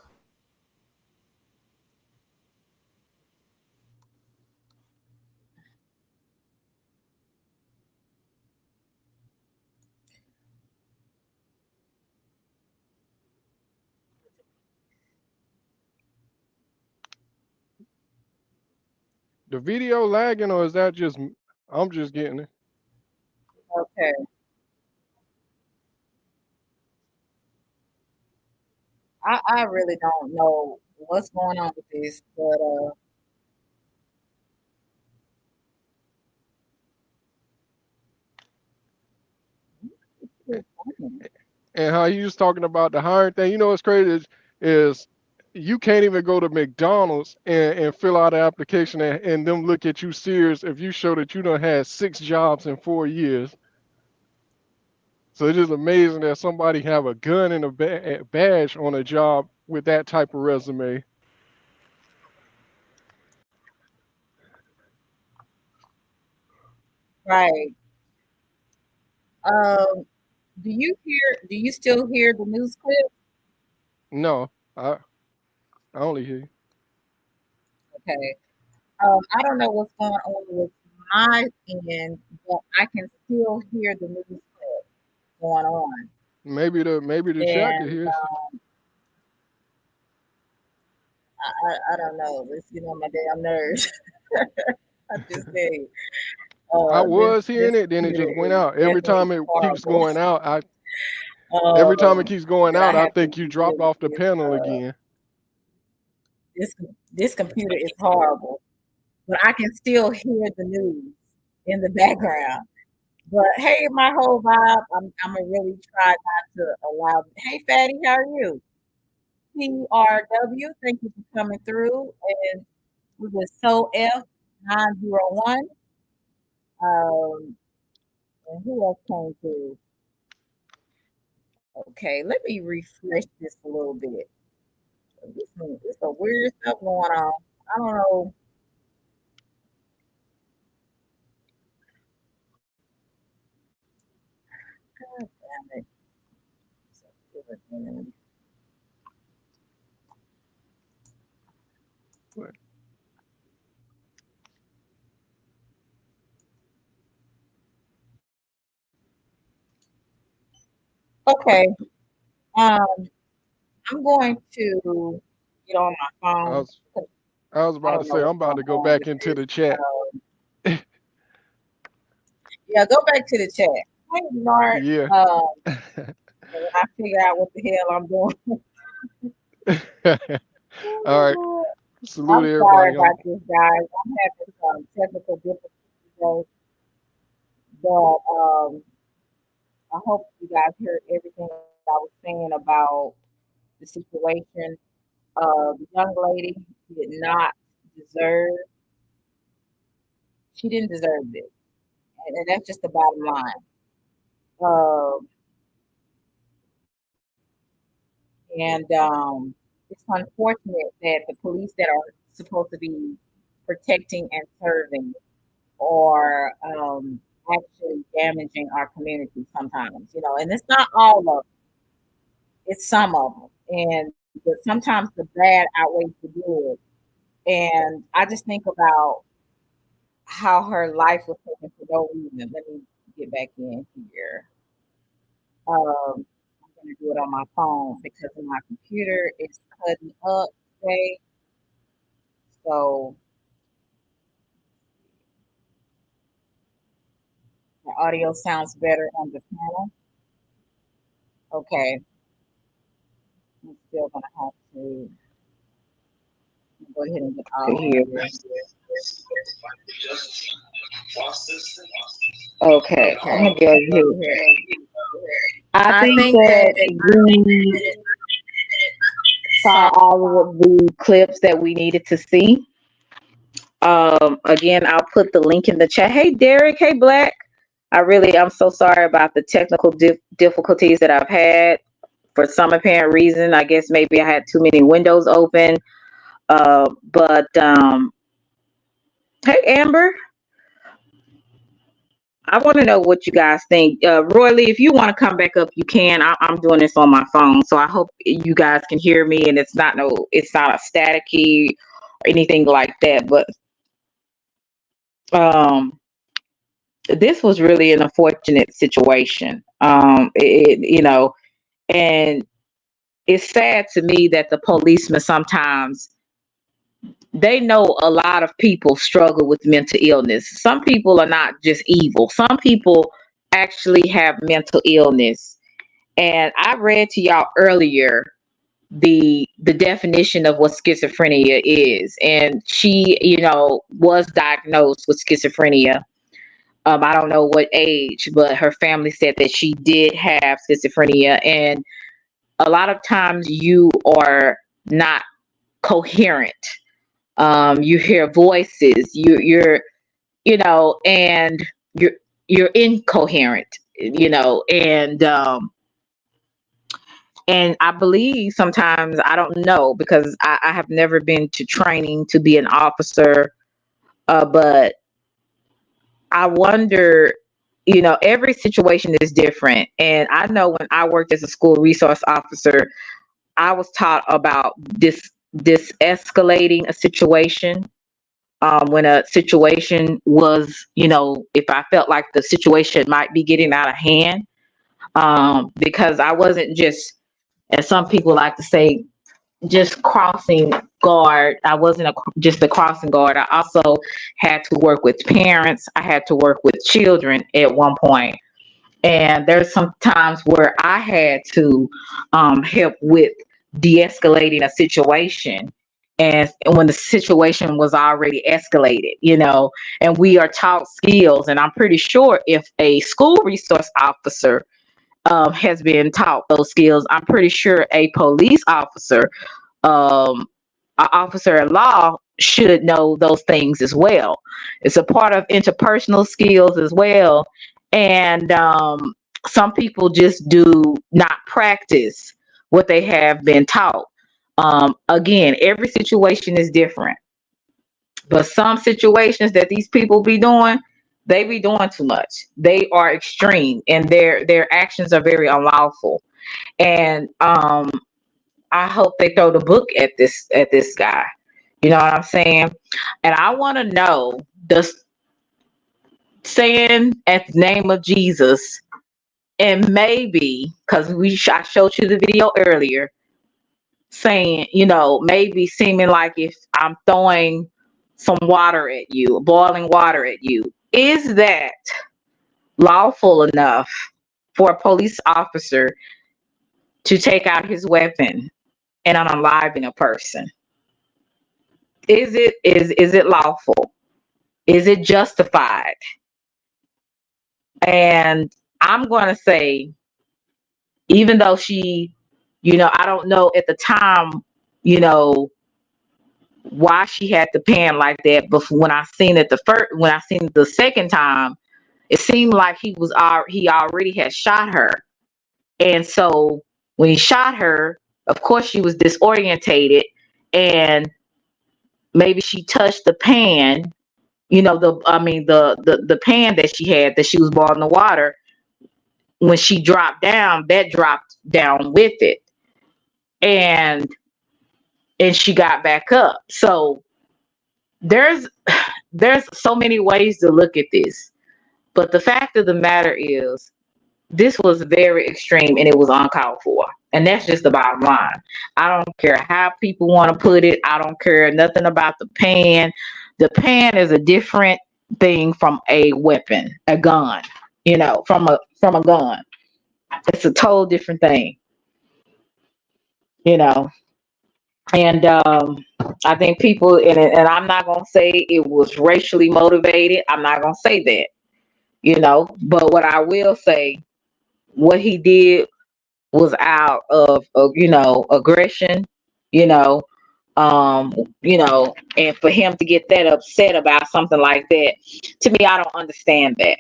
The video lagging, or is that just I'm just getting it? Okay. I really don't know what's going on with this, but And how you was talking about the hiring thing. You know what's crazy is you can't even go to McDonald's and fill out an application and them look at you serious if you show that you done had 6 jobs in 4 years. So it is amazing that somebody have a gun and a badge on a job with that type of resume. right. Do you still hear the news clip? No, I only hear you. Okay. I don't know what's going on with my end, but I can still hear the news clip going on. Maybe the chat can hear. I don't know. It's my damn nerves. I just did. I was hearing it, then it just went out. Every time it keeps going out, every time it keeps going out, I think you dropped off the panel again. This computer is horrible, but I can still hear the news in the background. But hey, my whole vibe, I'm gonna really try not to allow. Hey, Fatty, how are you? PRW, thank you for coming through. And we was So F901. And who else came through? Okay, let me refresh this a little bit. There's some weird stuff going on. I don't know. God damn it. Okay. I'm going to get on my phone. I was about to say I'm about to go back into the chat. Yeah, go back to the chat. Hey, Mark. Yeah. And when I figure out what the hell I'm doing. All right. Salute I'm sorry everybody. about this, guys. I'm having some technical difficulties today, but I hope you guys heard everything I was saying about the situation. The young lady did not deserve. She didn't deserve this, and that's just the bottom line. Um, and it's unfortunate that the police that are supposed to be protecting and serving are actually damaging our community sometimes, and it's not all of them, it's some of them. And but sometimes the bad outweighs the good. And I just think about how her life was taken for no reason. Let me get back in here. I'm gonna do it on my phone because my computer is cutting up today. So the audio sounds better on the panel. Okay. I'm still gonna have to go ahead and get out of here. Okay, I'm gonna go here. I think that we saw all of the clips that we needed to see. Again, I'll put the link in the chat. Hey, Derek. Hey, Black. I'm so sorry about the technical difficulties that I've had for some apparent reason. I guess maybe I had too many windows open. But hey, Amber. I want to know what you guys think. Roy Lee, if you want to come back up, you can. I'm doing this on my phone, so I hope you guys can hear me and it's not a staticky or anything like that. But this was really an unfortunate situation. And it's sad to me that the policemen sometimes they know a lot of people struggle with mental illness. Some people are not just evil. Some people actually have mental illness. And I read to y'all earlier the definition of what schizophrenia is. And she, was diagnosed with schizophrenia. I don't know what age, but her family said that she did have schizophrenia. And a lot of times you are not coherent. You hear voices, and you're incoherent, and I believe sometimes, I don't know, because I have never been to training to be an officer, but I wonder, every situation is different. And I know when I worked as a school resource officer, I was taught about this escalating a situation. When a situation was, if I felt like the situation might be getting out of hand, because I wasn't just, as some people like to say, just crossing guard. I wasn't just a crossing guard. I also had to work with parents. I had to work with children at one point. And there's some times where I had to help with de-escalating a situation. And when the situation was already escalated, and we are taught skills. And I'm pretty sure if a school resource officer has been taught those skills, I'm pretty sure a police officer, an officer at law, should know those things as well. It's a part of interpersonal skills as well. And some people just do not practice what they have been taught. Again, every situation is different, but some situations that these people be doing, they be doing too much. They are extreme, and their actions are very unlawful. And I hope they throw the book at this guy. You know what I'm saying? And I want to know, does saying at the name of Jesus, and maybe because I showed you the video earlier, saying, maybe seeming like if I'm throwing some water at you, boiling water at you, is that lawful enough for a police officer to take out his weapon and unaliving a person? Is it lawful? Is it justified? And I'm going to say, even though she, I don't know at the time, why she had the pan like that. But when I seen it when I seen it the second time, it seemed like he already had shot her. And so when he shot her, of course she was disorientated, and maybe she touched the pan, the pan that she was boiling the water. When she dropped down, that dropped down with it. And she got back up. So there's so many ways to look at this. But the fact of the matter is, this was very extreme and it was uncalled for. And that's just the bottom line. I don't care how people want to put it. I don't care nothing about the pan. The pan is a different thing from a weapon, a gun, from a gun. It's a total different thing, and I think people, and I'm not going to say it was racially motivated. I'm not going to say that, but what I will say, what he did was out of aggression, and for him to get that upset about something like that, to me, I don't understand that.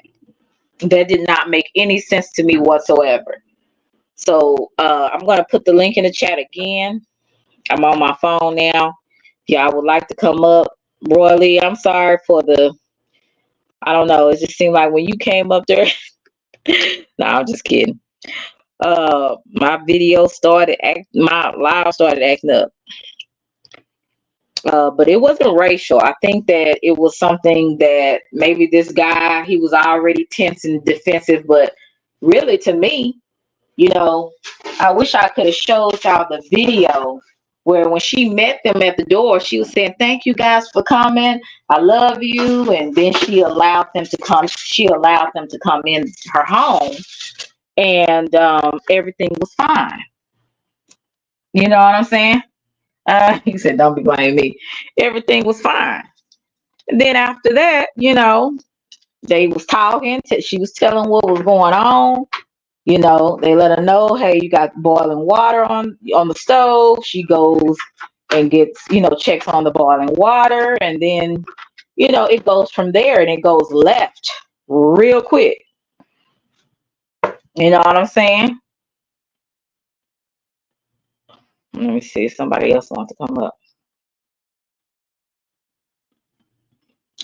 That did not make any sense to me whatsoever. So I'm going to put the link in the chat again. I'm on my phone now. If y'all would like to come up. Roy Lee, I'm sorry for I don't know. It just seemed like when you came up there. No, I'm just kidding. My live started acting up. But it wasn't racial. I think that it was something that maybe this guy, he was already tense and defensive. But really, to me, I wish I could have showed y'all the video where when she met them at the door, she was saying, "Thank you guys for coming. I love you." And then she allowed them to come. She allowed them to come in her home, and everything was fine. You know what I'm saying? He said, "Don't be blaming me." Everything was fine. And then after that, they was talking. She was telling what was going on. They let her know, hey, you got boiling water on the stove. She goes and gets, checks on the boiling water. And then, it goes from there and it goes left real quick. You know what I'm saying? Let me see if somebody else wants to come up.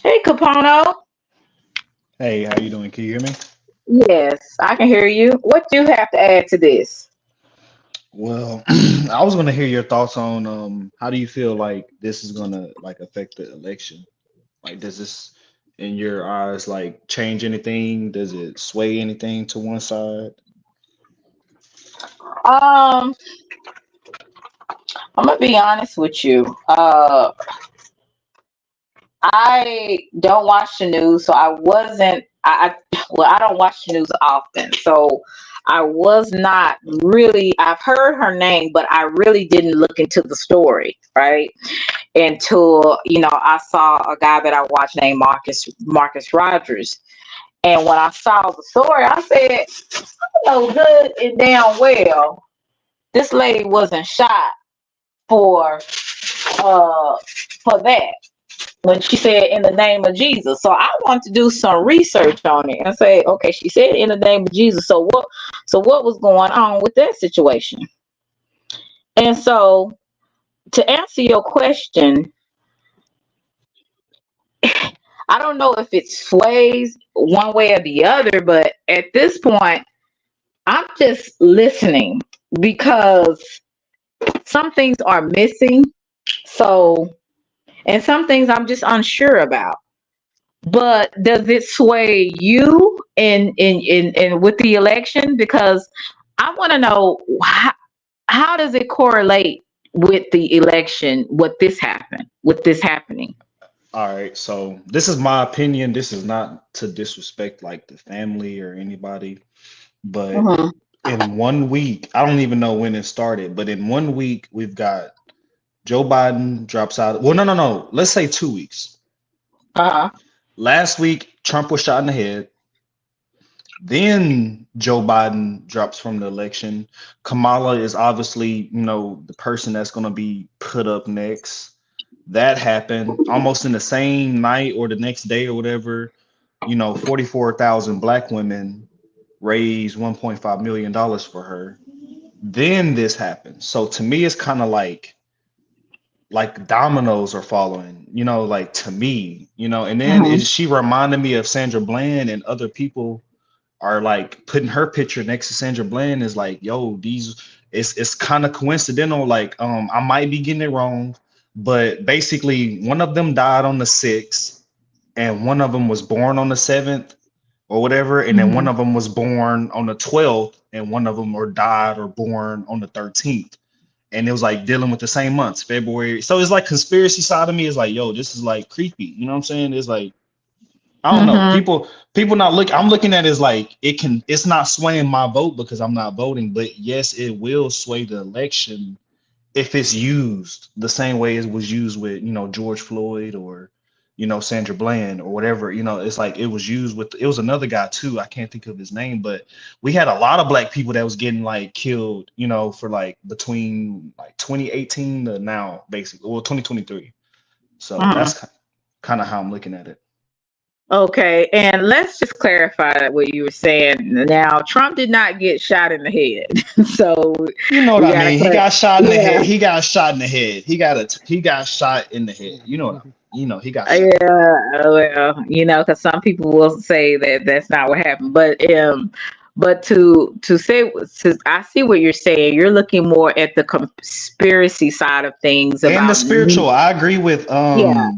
Hey, Capono. Hey, how you doing? Can you hear me? Yes, I can hear you. What do you have to add to this? Well, I was going to hear your thoughts on how do you feel like this is going to affect the election? Like, does this, in your eyes, change anything? Does it sway anything to one side? I'm gonna be honest with you. I don't watch the news, so I don't watch the news often. So I was not really, I've heard her name, but I really didn't look into the story, right? Until, I saw a guy that I watched named Marcus Rogers. And when I saw the story, I said, good and damn well, this lady wasn't shot for that. When she said in the name of Jesus. So I want to do some research on it and say, okay, she said in the name of Jesus. So what was going on with that situation? And so to answer your question, I don't know if it sways one way or the other, but at this point, I'm just listening because some things are missing. And some things I'm just unsure about. But does it sway you in with the election? Because I want to know how does it correlate with the election? With this happening? All right, so this is my opinion. This is not to disrespect the family or anybody, but in 1 week, I don't even know when it started, but in 1 week, we've got Joe Biden drops out. Well, no. Let's say 2 weeks. Last week, Trump was shot in the head. Then Joe Biden drops from the election. Kamala is obviously, the person that's going to be put up next. That happened almost in the same night or the next day or whatever. 44,000 black women raised $1.5 million for her. Then this happened. So to me, it's kind of like dominoes are falling, like to me, and then she reminded me of Sandra Bland, and other people are like putting her picture next to Sandra Bland is like, yo, it's kind of coincidental. Like, I might be getting it wrong, but basically one of them died on the 6th and one of them was born on the 7th or whatever. And then one of them was born on the 12th and one of them died or born on the 13th. And it was like dealing with the same months, February. So it's like conspiracy side of me is like, yo, this is like creepy. You know what I'm saying? It's like, I don't know. People not look. I'm looking at it as like it's not swaying my vote because I'm not voting, but yes, it will sway the election if it's used the same way it was used with, George Floyd or, Sandra Bland or whatever. It's like it was used with. It was another guy too. I can't think of his name, but we had a lot of black people that was getting like killed, for like between like 2018 to now, basically, well, 2023. So that's kind of how I'm looking at it. Okay, and let's just clarify what you were saying. Now, Trump did not get shot in the head, so you know what I mean. He got shot in the head. He got shot in the head. He got shot in the head. He got shot. Yeah, well, because some people will say that that's not what happened, but to say, I see what you're saying. You're looking more at the conspiracy side of things and the spiritual. I agree with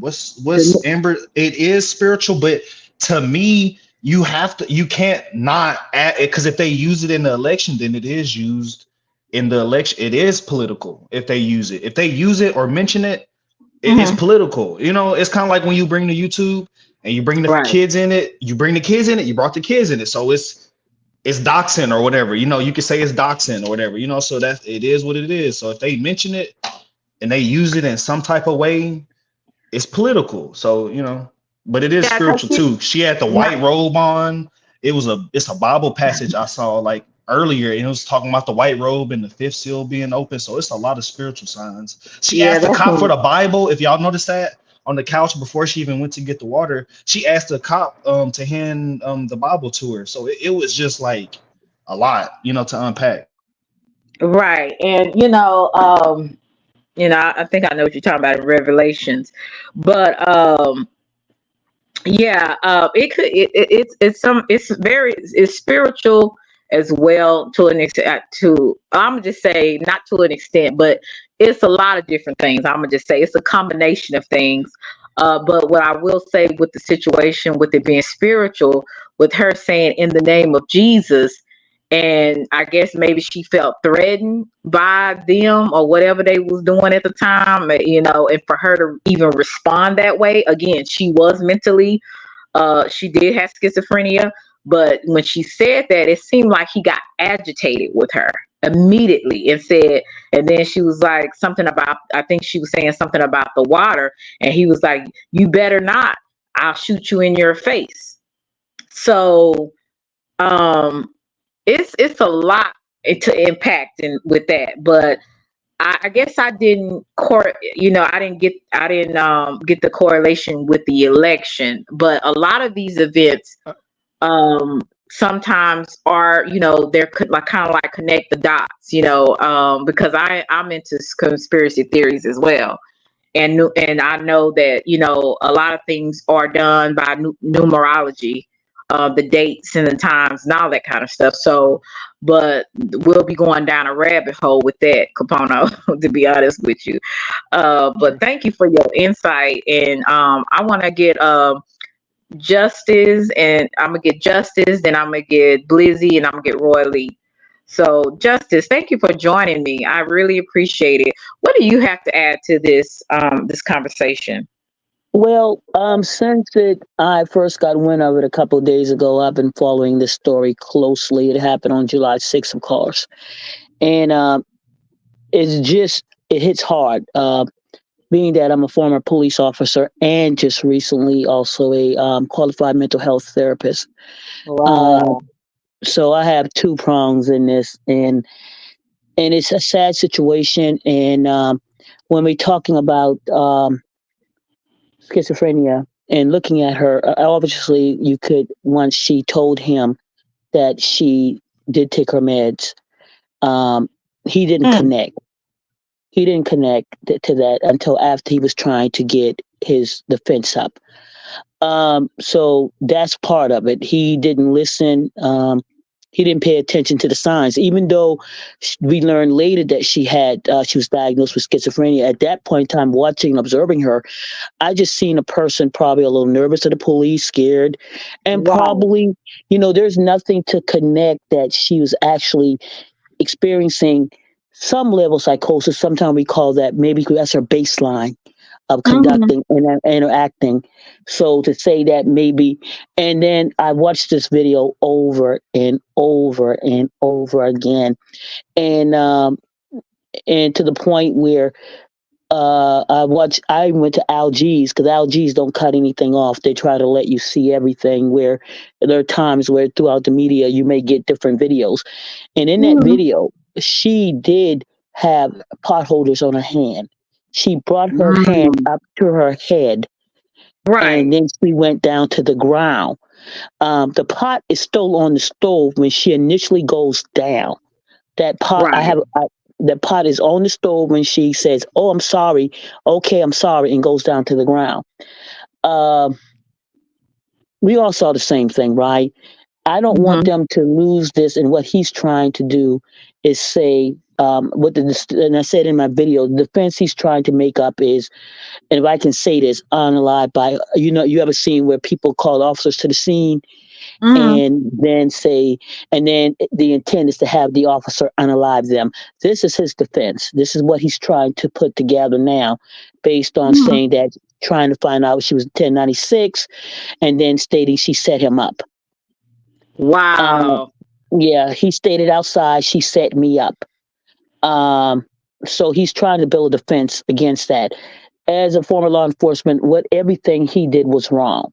what's Amber. It is spiritual, but to me, you can't not add it, because if they use it in the election, then it is used in the election. It is political if they use it or mention it. It is political. It's kind of like when you bring the YouTube and you bring the kids in it. You bring the kids in it. You brought the kids in it, so it's doxing or whatever, you could say it's doxing or whatever, so that it is what it is. So if they mention it and they use it in some type of way, it's political. So, but it is spiritual too. She had the white robe on. It's a Bible passage I saw like earlier, and it was talking about the white robe and the fifth seal being open. So it's a lot of spiritual signs. She asked the cop for the Bible. If y'all noticed that on the couch before she even went to get the water, she asked the cop to hand the Bible to her. So it was just like a lot, to unpack. Right. And I think I know what you're talking about in Revelations, but it's spiritual as well to an extent. I'm gonna just say not to an extent, but it's a lot of different things. I'm gonna just say it's a combination of things. But what I will say with the situation with it being spiritual, with her saying in the name of Jesus, and I guess maybe she felt threatened by them or whatever they was doing at the time, and for her to even respond that way, again, she was mentally, she did have schizophrenia, but when she said that, it seemed like he got agitated with her immediately and then she was like something about, I think she was saying something about the water, and he was like, you better not, I'll shoot you in your face. So, it's a lot to impact with that, but I guess I didn't get the correlation with the election, but a lot of these events sometimes are, they're kind of like connect the dots, because I'm into conspiracy theories as well. And I know that, a lot of things are done by numerology, the dates and the times and all that kind of stuff. So, but we'll be going down a rabbit hole with that, Capono, to be honest with you. But thank you for your insight. And I want to get Justice, and I'm going to get Justice, then I'm going to get Blizzy, and I'm going to get Roy Lee. So, Justice, thank you for joining me. I really appreciate it. What do you have to add to this this conversation? Well, since I first got wind of it a couple of days ago, I've been following this story closely. It happened on July 6th, of course. And it hits hard, being that I'm a former police officer and just recently also a qualified mental health therapist. Wow. So I have two prongs in this, and it's a sad situation. And when we're talking about schizophrenia and looking at her, obviously you could, once she told him that she did take her meds, he didn't connect. He didn't connect to that until after he was trying to get his defense up. So that's part of it. He didn't listen. He didn't pay attention to the signs, even though we learned later that she was diagnosed with schizophrenia. At that point in time, watching and observing her, I just seen a person probably a little nervous of the police, scared, and probably, there's nothing to connect that she was actually experiencing some level of psychosis. Sometimes we call that, maybe that's her baseline of conducting and interacting. So to say that maybe, and then I watched this video over and over and over again, and to the point where I went to Algies, because Algies don't cut anything off. They try to let you see everything, where there are times where throughout the media you may get different videos. And in that video, she did have pot holders on her hand. She brought her hand up to her head, and then she went down to the ground. The pot is still on the stove when she initially goes down. That pot, the pot is on the stove when she says, "Oh, I'm sorry. Okay, I'm sorry," and goes down to the ground. We all saw the same thing, right? I don't want them to lose this. And what he's trying to do is say, and I said in my video, the defense he's trying to make up is, and if I can say this, unalive by, you ever seen where people call officers to the scene and then say, and then the intent is to have the officer unalive them. This is his defense. This is what he's trying to put together now, based on saying that, trying to find out she was 1096, and then stating she set him up. Wow. Yeah, he stated outside, she set me up. So he's trying to build a defense against that. As a former law enforcement, everything he did was wrong.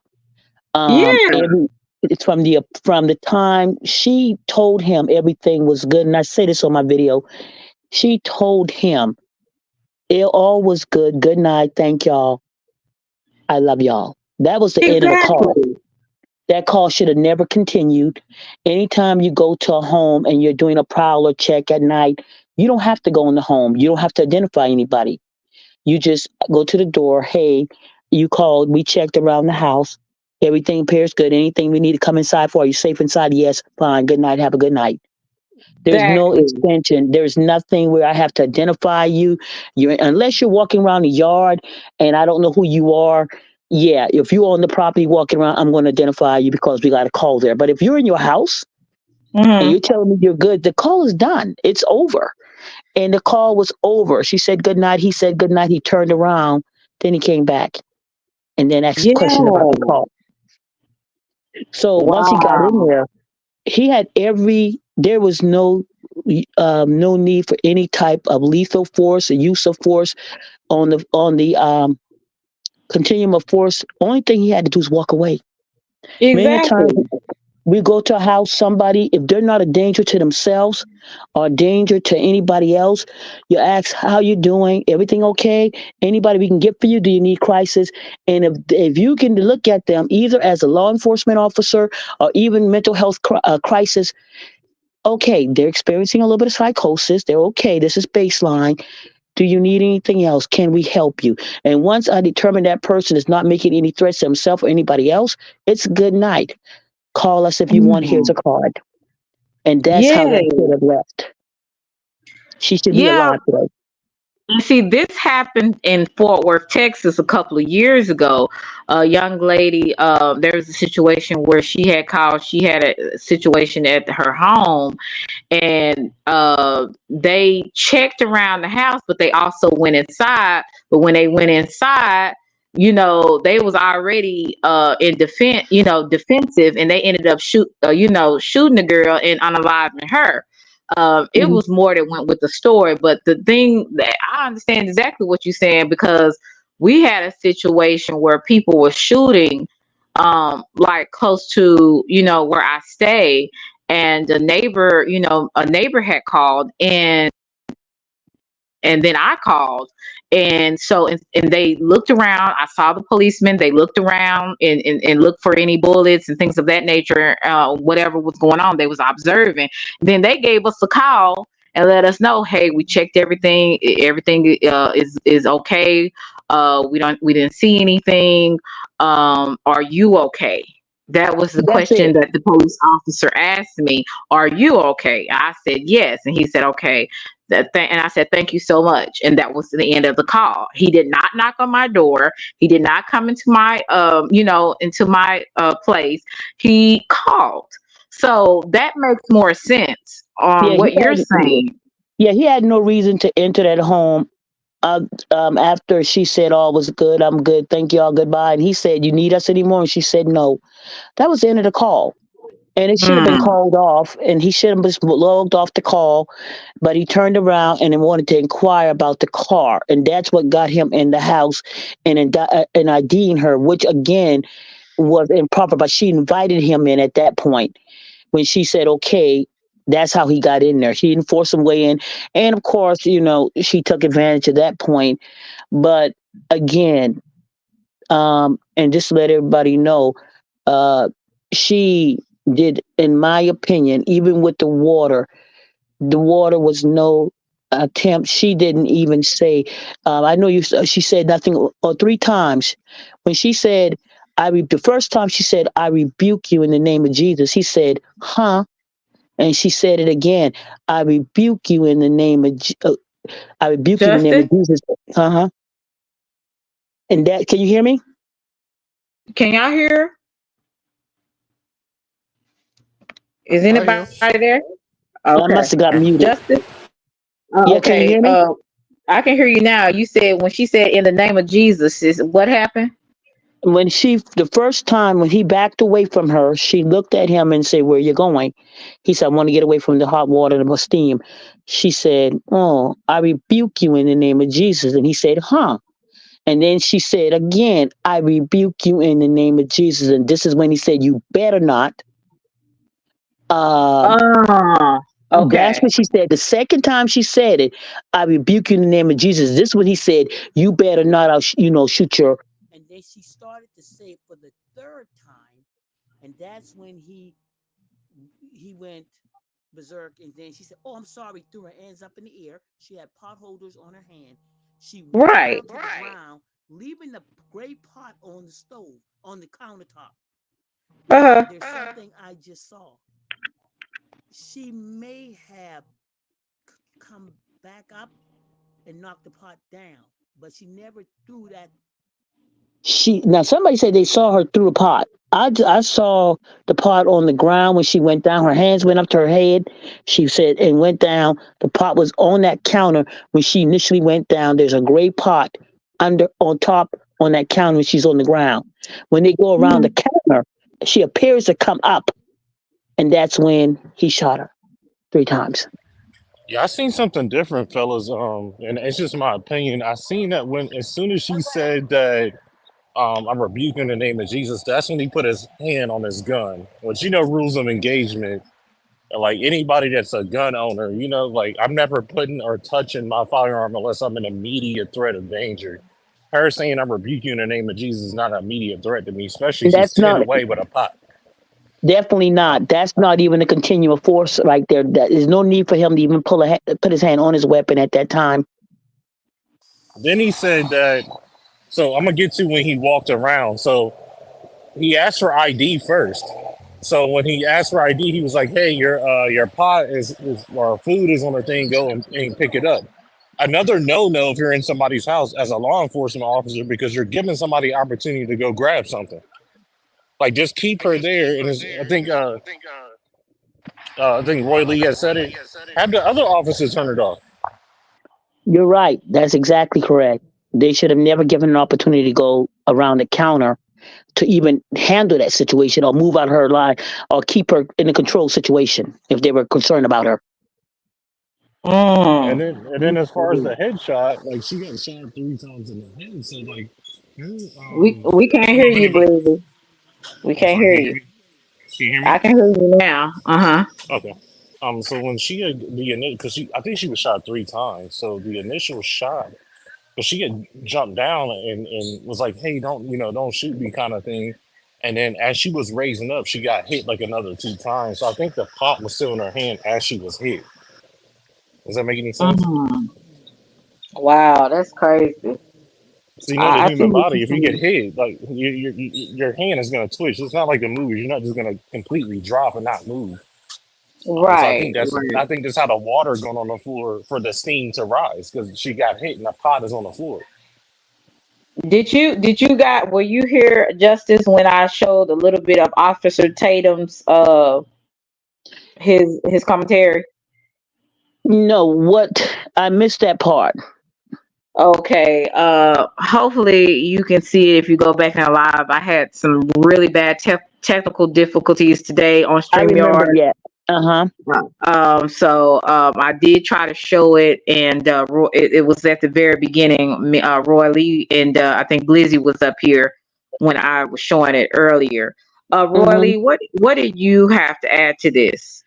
It's from the time she told him everything was good, and I say this on my video, she told him it all was good. Good night, thank y'all, I love y'all. That was the end of the call. That call should have never continued. Anytime you go to a home and you're doing a prowler check at night, you don't have to go in the home. You don't have to identify anybody. You just go to the door. Hey, you called. We checked around the house. Everything appears good. Anything we need to come inside for? Are you safe inside? Yes. Fine. Good night. Have a good night. There's no extension. There's nothing where I have to identify you. Unless you're walking around the yard and I don't know who you are. Yeah, if you're on the property walking around, I'm going to identify you because we got a call there. But if you're in your house and you're telling me you're good, the call is done. It's over. And the call was over. She said good night. He said good night. He turned around. Then he came back and then asked a question about the call. So once he got in there, he had there was no need for any type of lethal force or use of force on the continuum of force. Only thing he had to do is walk away. Many times we go to a house, somebody, if they're not a danger to themselves or a danger to anybody else, you ask, how you doing? Everything okay? Anybody we can get for you? Do you need crisis? And if you can look at them either as a law enforcement officer or even mental health crisis, okay, they're experiencing a little bit of psychosis. They're okay. This is baseline. Do you need anything else? Can we help you? And once I determine that person is not making any threats to himself or anybody else, it's good night. Call us if you want. Here's a card. And that's how that should have left. She should be alive today. You see, this happened in Fort Worth, Texas, a couple of years ago. A young lady, there was a situation where she had a situation at her home, and they checked around the house, but they also went inside. But when they went inside, they was already in defensive, and they ended up shooting the girl and unaliving her. It was more that went with the story, but the thing that I understand exactly what you're saying, because we had a situation where people were shooting like close to where I stay, and a neighbor had called, and then I called. And so, and they looked around. I saw the policemen. They looked around and looked for any bullets and things of that nature. Whatever was going on, they was observing. Then they gave us a call and let us know, hey, we checked everything. Everything is okay. We didn't see anything. Are you okay? That was the question that the police officer asked me. Are you okay? I said yes, and he said okay. And I said, thank you so much. And that was the end of the call. He did not knock on my door. He did not come into my, into my place. He called. So that makes more sense on what you're saying. Yeah, he had no reason to enter that home. After she said all was good, I'm good, thank y'all, goodbye. And he said, you need us anymore? And she said no. That was the end of the call. And it should have been called off, and he should have just logged off the call, but he turned around and wanted to inquire about the car, and that's what got him in the house and IDing her, which again was improper, but she invited him in at that point. When she said, okay, that's how he got in there. She didn't force him way in. And of course, she took advantage of that point. But again, and just to let everybody know, she did, in my opinion, even with the water was no attempt. She didn't even say, I know she said nothing, or 3 times. When she said, the first time she said, I rebuke you in the name of Jesus, he said, huh? And she said it again, I rebuke you in the name of I rebuke you in the name of Jesus. Uh-huh. And that, can you hear me? Can y'all hear? Is anybody there? Okay. I must have got muted. Justice? Yeah, can you hear me? I can hear you now. You said, when she said in the name of Jesus, what happened? When the first time when he backed away from her, she looked at him and said, where are you going? He said, I want to get away from the hot water and the steam. She said, oh, I rebuke you in the name of Jesus. And he said, huh? And then she said again, I rebuke you in the name of Jesus. And this is when he said, you better not. Okay. That's what she said. The second time she said it, I rebuke you in the name of Jesus. This is what he said, you better not, shoot your. And then she started to say it for the 3rd time. And that's when he went berserk. And then she said, oh, I'm sorry, threw her hands up in the air. She had pot holders on her hand. She went down to the ground, leaving the gray pot on the stove, on the countertop. There's something I just saw. She may have come back up and knocked the pot down, but she never threw that. Now somebody said they saw her through a pot. I saw the pot on the ground when she went down. Her hands went up to her head. She said, and went down. The pot was on that counter when she initially went down. There's a gray pot on top on that counter when she's on the ground. When they go around the counter, she appears to come up, and that's when he shot her 3 times. Yeah, I seen something different, fellas. And it's just my opinion. I seen that as soon as she said that I'm rebuking the name of Jesus, that's when he put his hand on his gun. Which rules of engagement. Like anybody that's a gun owner, like I'm never putting or touching my firearm unless I'm in immediate threat of danger. Her saying I'm rebuking in the name of Jesus is not an immediate threat to me, especially she's 10 away with a pot. Definitely not. That's not even a continual force right there. There's no need for him to even put his hand on his weapon at that time. Then he said that, so I'm going to get to when he walked around. So he asked for ID first. So when he asked for ID, he was like, hey, your pot is or food is on the thing, go and pick it up. Another no-no if you're in somebody's house as a law enforcement officer, because you're giving somebody opportunity to go grab something. Like, just keep her there. And I think Roy Lee has said it. Have the other officers turn it off. You're right. That's exactly correct. They should have never given an opportunity to go around the counter to even handle that situation or move out of her line or keep her in a controlled situation if they were concerned about her. And then as far as the headshot, like she got shot 3 times in the head. So like We can't hear you, Blizzy. We I'm can't sorry, hear can you you. hear me? Can you hear I me? can hear you now. Okay. So when she had the initial, because I think she was shot 3 times. So the initial shot, because she had jumped down and was like, "Hey, don't shoot me," kind of thing. And then as she was raising up, she got hit like another 2 times. So I think the pot was still in her hand as she was hit. Does that make any sense? Mm-hmm. Wow, that's crazy. So you know the I see human what body, you're if you get saying. hit, like your hand is gonna twitch. It's not like a movie. You're not just gonna completely drop and not move. So I Right, think right. that's how the water going on the floor for the steam to rise because she got hit and the pot is on the floor. Were you here, Justice, when I showed a little bit of Officer Tatum's his commentary? No, what I missed that part. Okay. Hopefully you can see it if you go back in live. I had some really bad technical difficulties today on I remember, StreamYard. yeah. Uh-huh. So I did try to show it, and it was at the very beginning. Roy Lee and I think Blizzy was up here when I was showing it earlier. Roy Mm-hmm. Lee, what did you have to add to this?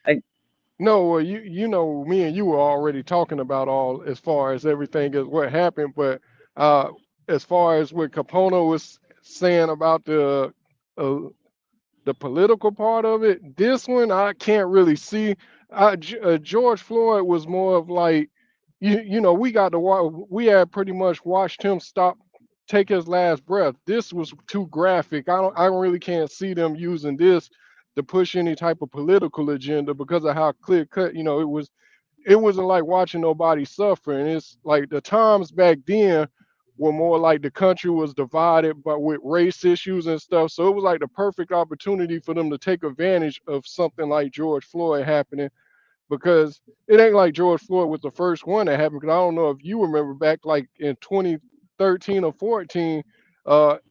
No, well, you know, me and you were already talking about all as far as everything is what happened, but uh, as far as what Capono was saying about uh, the political part of it, this one I can't really see. George Floyd was more of like, you know, we had pretty much watched him take his last breath. This was too graphic. I really can't see them using this to push any type of political agenda because of how clear cut, you know, it wasn't like watching nobody suffer. And it's like the times back then were more like the country was divided but with race issues and stuff. So it was like the perfect opportunity for them to take advantage of something like George Floyd happening, because it ain't like George Floyd was the first one that happened. Because I don't know if you remember back like in 2013 or 14,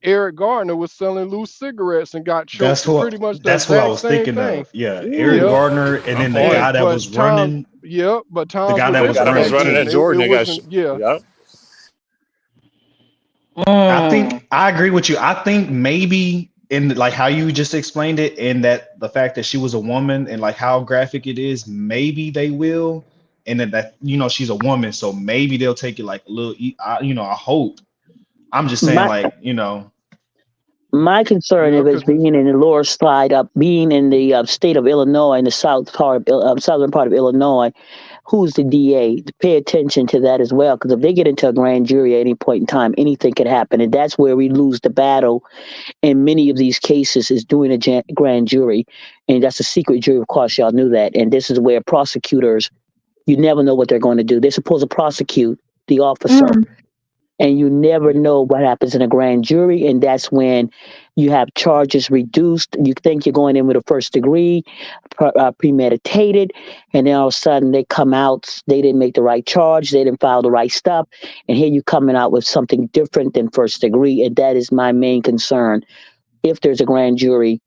Eric Gardner was selling loose cigarettes and got choked for pretty much the That's who I exact was same thinking thing. of. Yeah, Eric Ooh. Yep. Gardner, and Good then the point. guy that was running. Mm. But times were That was Guy different that was back running running then. at too. It Jordan, that got wasn't, yeah. yep. I Mm. think I agree with you. I think maybe in like how you just explained it, and that the fact that she was a woman and like how graphic it is, maybe they will, and that you know she's a woman, so maybe they'll take it like a little. You know, I hope. I'm just saying, My like you know, my concern Yeah, of is because being in the lower slide up, being in the state of Illinois, in the southern part of Illinois. Who's the DA? To pay attention to that as well, because if they get into a grand jury at any point in time, anything could happen, and that's where we lose the battle. In many of these cases, is doing a grand jury, and that's a secret jury. Of course, y'all knew that, and this is where prosecutors, you never know what they're going to do. They're supposed to prosecute the officer, and you never know what happens in a grand jury, and that's when you have charges reduced. You think you're going in with a first degree, premeditated, and then all of a sudden they come out, they didn't make the right charge, they didn't file the right stuff, and here you coming out with something different than first degree, and that is my main concern. If there's a grand jury,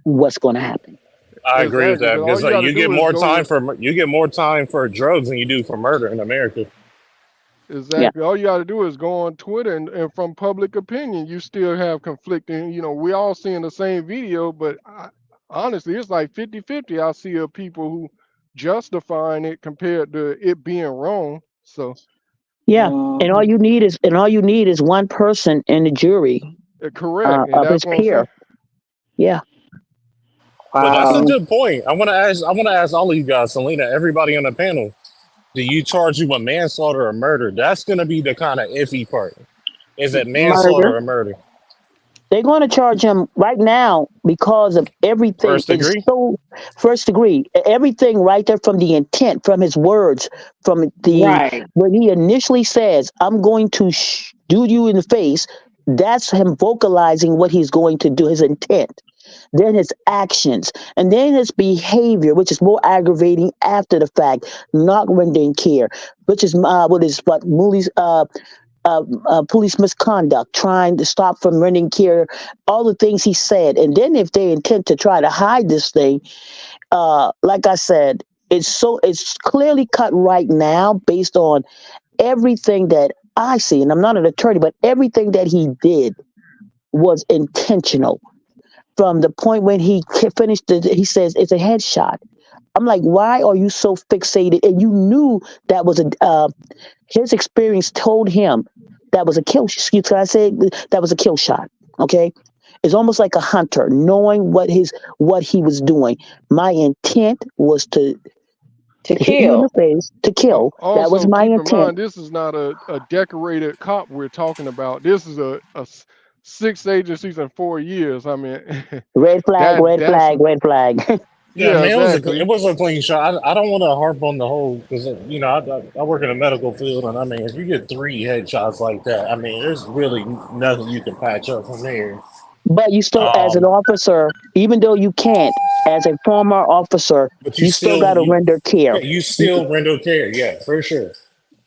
what's going to happen? I agree with exactly, that because all because you got to you get do is more go time with for drugs than you do for murder in America. Yeah. exactly. All you got to do is go on Twitter, and from public opinion, you still have conflicting. You know, we all seeing the same video, but honestly, it's like 50-50. I see of people who justifying it compared to it being wrong. So Yeah, and all you need is one person in the jury correct, and of his that's what I'm saying. peer. Yeah. But that's a Wow. good point. I want to ask all of you guys, Selena, everybody on the panel. Do you charge you with manslaughter or murder? That's going to be the kind of iffy part. Is it Murder. manslaughter or murder? They're going to charge him right now because of everything. First It's degree? so first degree. Everything right there, from the intent, from his words, from the Right. when he initially says, "I'm going to do you in the face." That's him vocalizing what he's going to do, his intent. Then his actions, and then his behavior, which is more aggravating after the fact, not rendering care, which is what Mooley's police misconduct, trying to stop from rendering care, all the things he said. And then if they intend to try to hide this thing, like I said, it's clearly cut right now based on everything that I see. And I'm not an attorney, but everything that he did was intentional. From the point when he finished, he says it's a headshot. I'm like, why are you so fixated? And you knew that was his experience told him that was a kill. Excuse me, I said that was a kill shot. Okay, it's almost like a hunter knowing what he was doing. My intent was to hit you in the face, to kill. That was Also, my keep in intent. mind, this is not a decorated cop we're talking about. This is a 6 agencies in 4 years. I mean, Red flag, red that's flag, red flag. Yeah, I yeah, mean, exactly. it was a clean shot. I don't want to harp on the whole because you know I work in the medical field, and I mean, if you get 3 headshots like that, I mean, there's really nothing you can patch up from there. But you still, as an Um, officer, even though you can't, as a former officer, but you still got to render care. yeah, you still render care, yeah, for sure.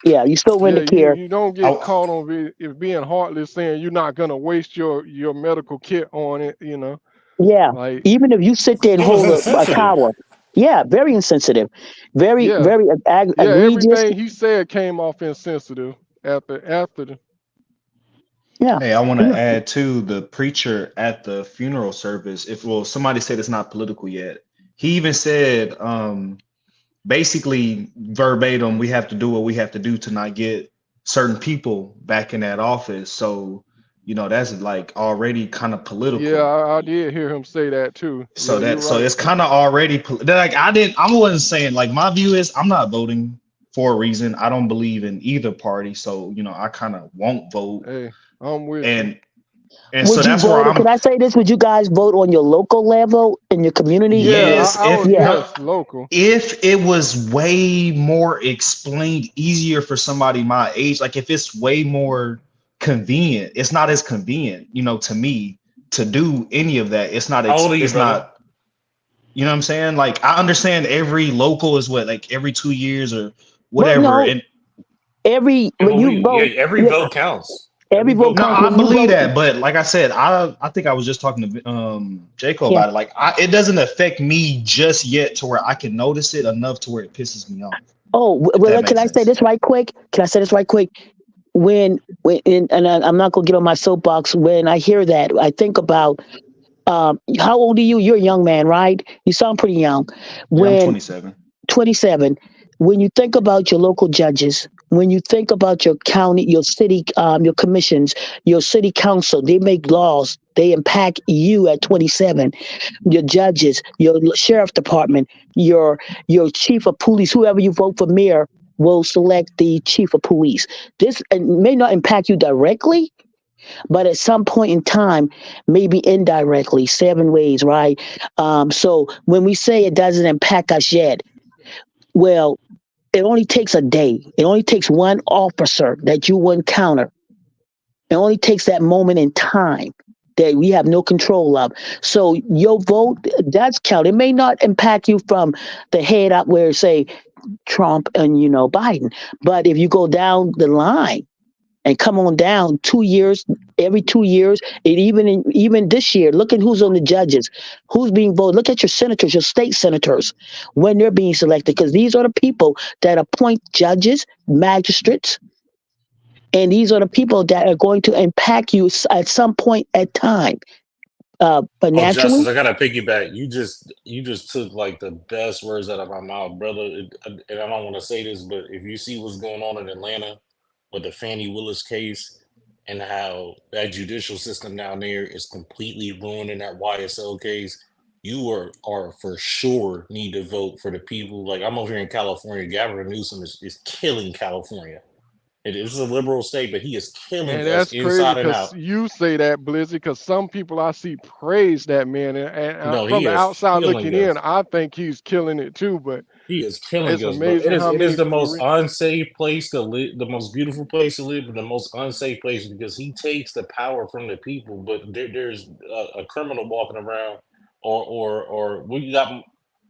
Yeah, you still Yeah, render care. you don't get caught on being heartless, saying you're not gonna waste your medical kit on it. You know, Yeah, like even if you sit there and It was hold a insensitive. tower. Yeah, very insensitive, very, yeah, very yeah. egregious. Everything he said came off insensitive after the. Yeah. Hey, I want to add to the preacher at the funeral service. Somebody said it's not political yet. He even said, basically verbatim, we have to do what we have to do to not get certain people back in that office. So, that's like already kind of Yeah, political. I did hear him say that too. So Yeah, you're so right. it's kind of already like I wasn't saying, like, my view is I'm not voting for a reason. I don't believe in either party. So, I kind of won't vote. Hey, I'm with you. And so Would you that's where vote? I'm. Can I say this? Would you guys vote on your local level in your community? Yeah, Yes, I if would Yeah. guess local. if it was way more explained, easier for somebody my age, like if it's way more convenient, it's not as convenient, to me to do any of that. It's not. How old are you, It's brother? not. You know what I'm saying? Like, I understand every local is what, like every 2 years or Well, whatever, no. and Yeah, When you vote, every vote counts. every Every vote vote no, counts. I When you counts. believe vote, that, but like I said, I think I was just talking to Jaco yeah. about it. Like, it doesn't affect me just yet to where I can notice it enough to where it pisses me off. Oh, If well, that can makes I say sense. this right quick? Can I say this right quick? I'm not gonna get on my soapbox. When I hear that, I think about how old are you? You're a young man, right? You sound pretty young. Yeah, I'm When 27. 27, when you think about your local judges, when you think about your county, your city, your commissions, your city council, they make laws. They impact you at 27. Your judges, your sheriff department, your chief of police, whoever you vote for mayor will select the chief of police. This may not impact you directly, but at some point in time, maybe indirectly, 7 ways, right? So when we say it doesn't impact us yet, well, it only takes a day. It only takes one officer that you will encounter. It only takes that moment in time that we have no control of. So your vote does count. It may not impact you from the head up where, say, Trump and Biden, but if you go down the line and come on down 2 years, every 2 years, and even this year, look at who's on the judges, who's being voted. Look at your senators, your state senators, when they're being selected, because these are the people that appoint judges, magistrates, and these are the people that are going to impact you at some point at time, Oh, Justice, financially. I gotta piggyback. You just took like the best words out of my mouth, brother. And I don't want to say this, but if you see what's going on in Atlanta with the Fannie Willis case and how that judicial system down there is completely ruining that YSL case, you are for sure need to vote for the people. Like, I'm over here in California. Gavin Newsom is killing California. It is a liberal state, but he is killing And us that's crazy inside and because out. you say that, Blizzy, because some people I see praise that man. And No, from he the is outside killing looking in, us. I think he's killing it too. But He is killing it's us, bro. amazing how It is many the people most unsafe place to live, the most beautiful place to live, but the most unsafe place because he takes the power from the people. But there's a criminal walking around, or we got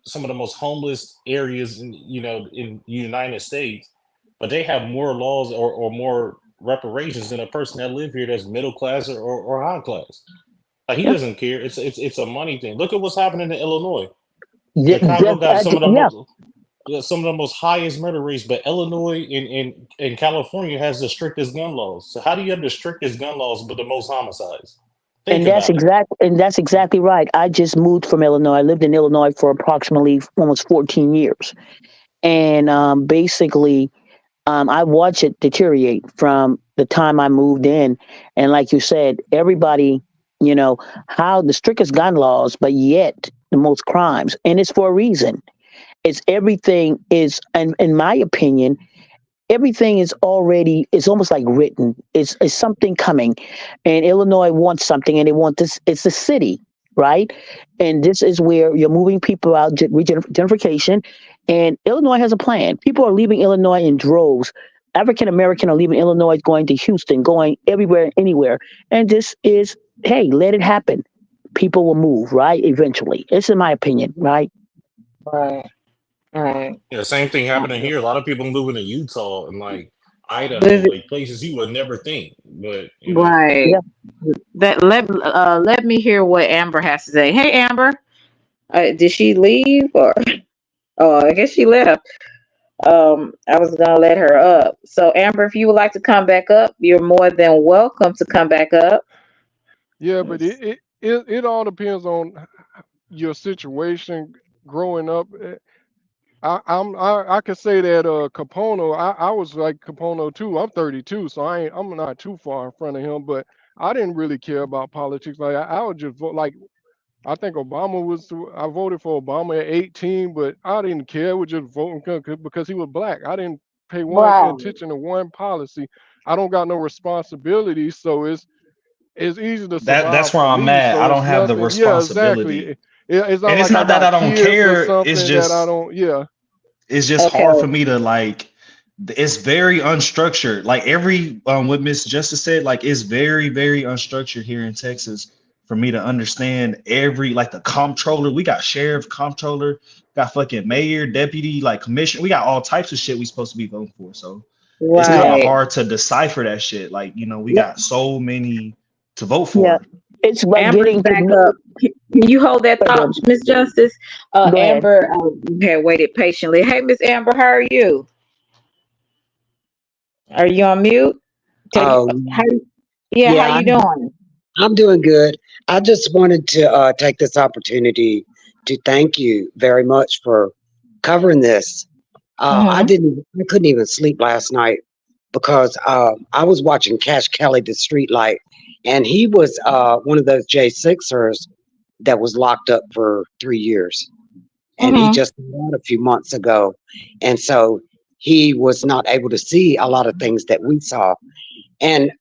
some of the most homeless areas in in the United States, but they have more laws or more reparations than a person that live here that's middle class or high class. Like he Yeah. doesn't care. It's a money thing. Look at what's happening in Illinois. Yeah, Chicago got yeah. some of the most highest murder rates, but Illinois and California has the strictest gun laws. So how do you have the strictest gun laws but the most homicides? Think about it. And that's exactly right. I just moved from Illinois. I lived in Illinois for approximately almost 14 years. And basically, I watched it deteriorate from the time I moved in. And like you said, everybody, how the strictest gun laws, but yet the most crimes. And it's for a reason. It's everything is, and in my opinion, everything is already, it's almost like written. It's something coming. And Illinois wants something, and they want this. It's a city, right? And this is where you're moving people out, gentrification. And Illinois has a plan. People are leaving Illinois in droves. African American are leaving Illinois, going to Houston, going everywhere, anywhere. And this is, hey, let it happen. People will move, right? Eventually. It's in my opinion, right? Right. Right. Yeah, same thing happening here. A lot of people moving to Utah and like Idaho, Does it- like places you would never think. But Right. Let me hear what Amber has to say. Hey, Amber. Did she leave or? Oh, I guess she left. I was gonna let her up. So, Amber, if you would like to come back up, you're more than welcome to come back up. Yeah, but it all depends on your situation growing up. I could say that Capono, I was like Capono too. I'm 32, so I'm not too far in front of him, but I didn't really care about politics. Like I would just vote. Like I think I voted for Obama at 18, but I didn't care. I was just voting because he was black. I didn't pay Right. attention to one policy. I don't got no responsibility, so it's easy to That's survive where for I'm me. at. So I don't it's have the nothing. Yeah, responsibility. exactly. It's not And it's like I not that I got don't kids or care. It's something that I just don't. Yeah. it's just Okay. hard for me to like. It's very unstructured. Like every what Miss Justice said, like it's very very unstructured here in Texas for me to understand every like the comptroller. We got sheriff, comptroller, got fucking mayor, deputy, like commissioner. We got all types of shit we supposed to be voting for. So it's kind of Right. hard to decipher that shit. Like we Yeah. got so many to vote Yeah. for. It's like Amber's getting back to up. Can you hold that thought, Miss Justice? go ahead. Amber, you had waited patiently. Hey, Miss Amber, how are you? Are you on mute? How? Yeah, how Yeah, you doing? I'm doing good. I just wanted to take this opportunity to thank you very much for covering this. I couldn't even sleep last night because I was watching Cash Kelly, the Streetlight, and he was one of those J6ers that was locked up for 3 years, and he just got out a few months ago, and so he was not able to see a lot of things that we saw, and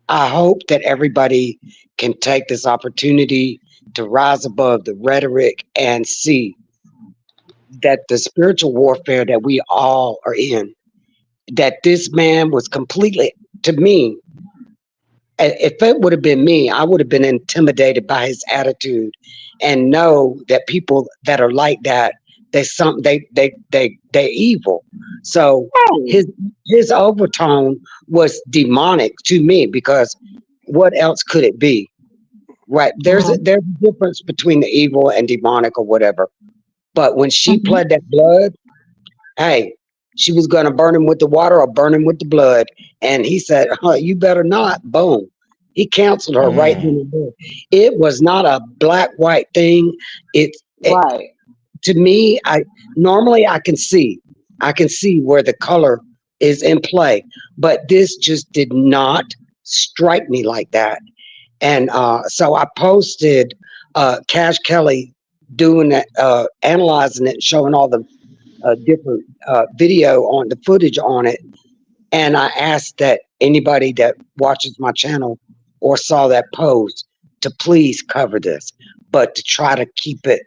I hope that everybody can take this opportunity to rise above the rhetoric and see that the spiritual warfare that we all are in, that this man was completely, to me, if it would have been me, I would have been intimidated by his attitude and know that people that are like that, they're evil. So his overtone was demonic to me, because what else could it be? Right. There's a difference between the evil and demonic or whatever. But when she pled that blood, hey, she was going to burn him with the water or burn him with the blood. And he said, you better not. Boom. He canceled her right then and there. It was not a black-white thing. Right. To me, normally I can see where the color is in play, but this just did not strike me like that. And so I posted Cash Kelly doing that, analyzing it, showing all the different video on the footage on it. And I asked that anybody that watches my channel or saw that post to please cover this, but to try to keep it,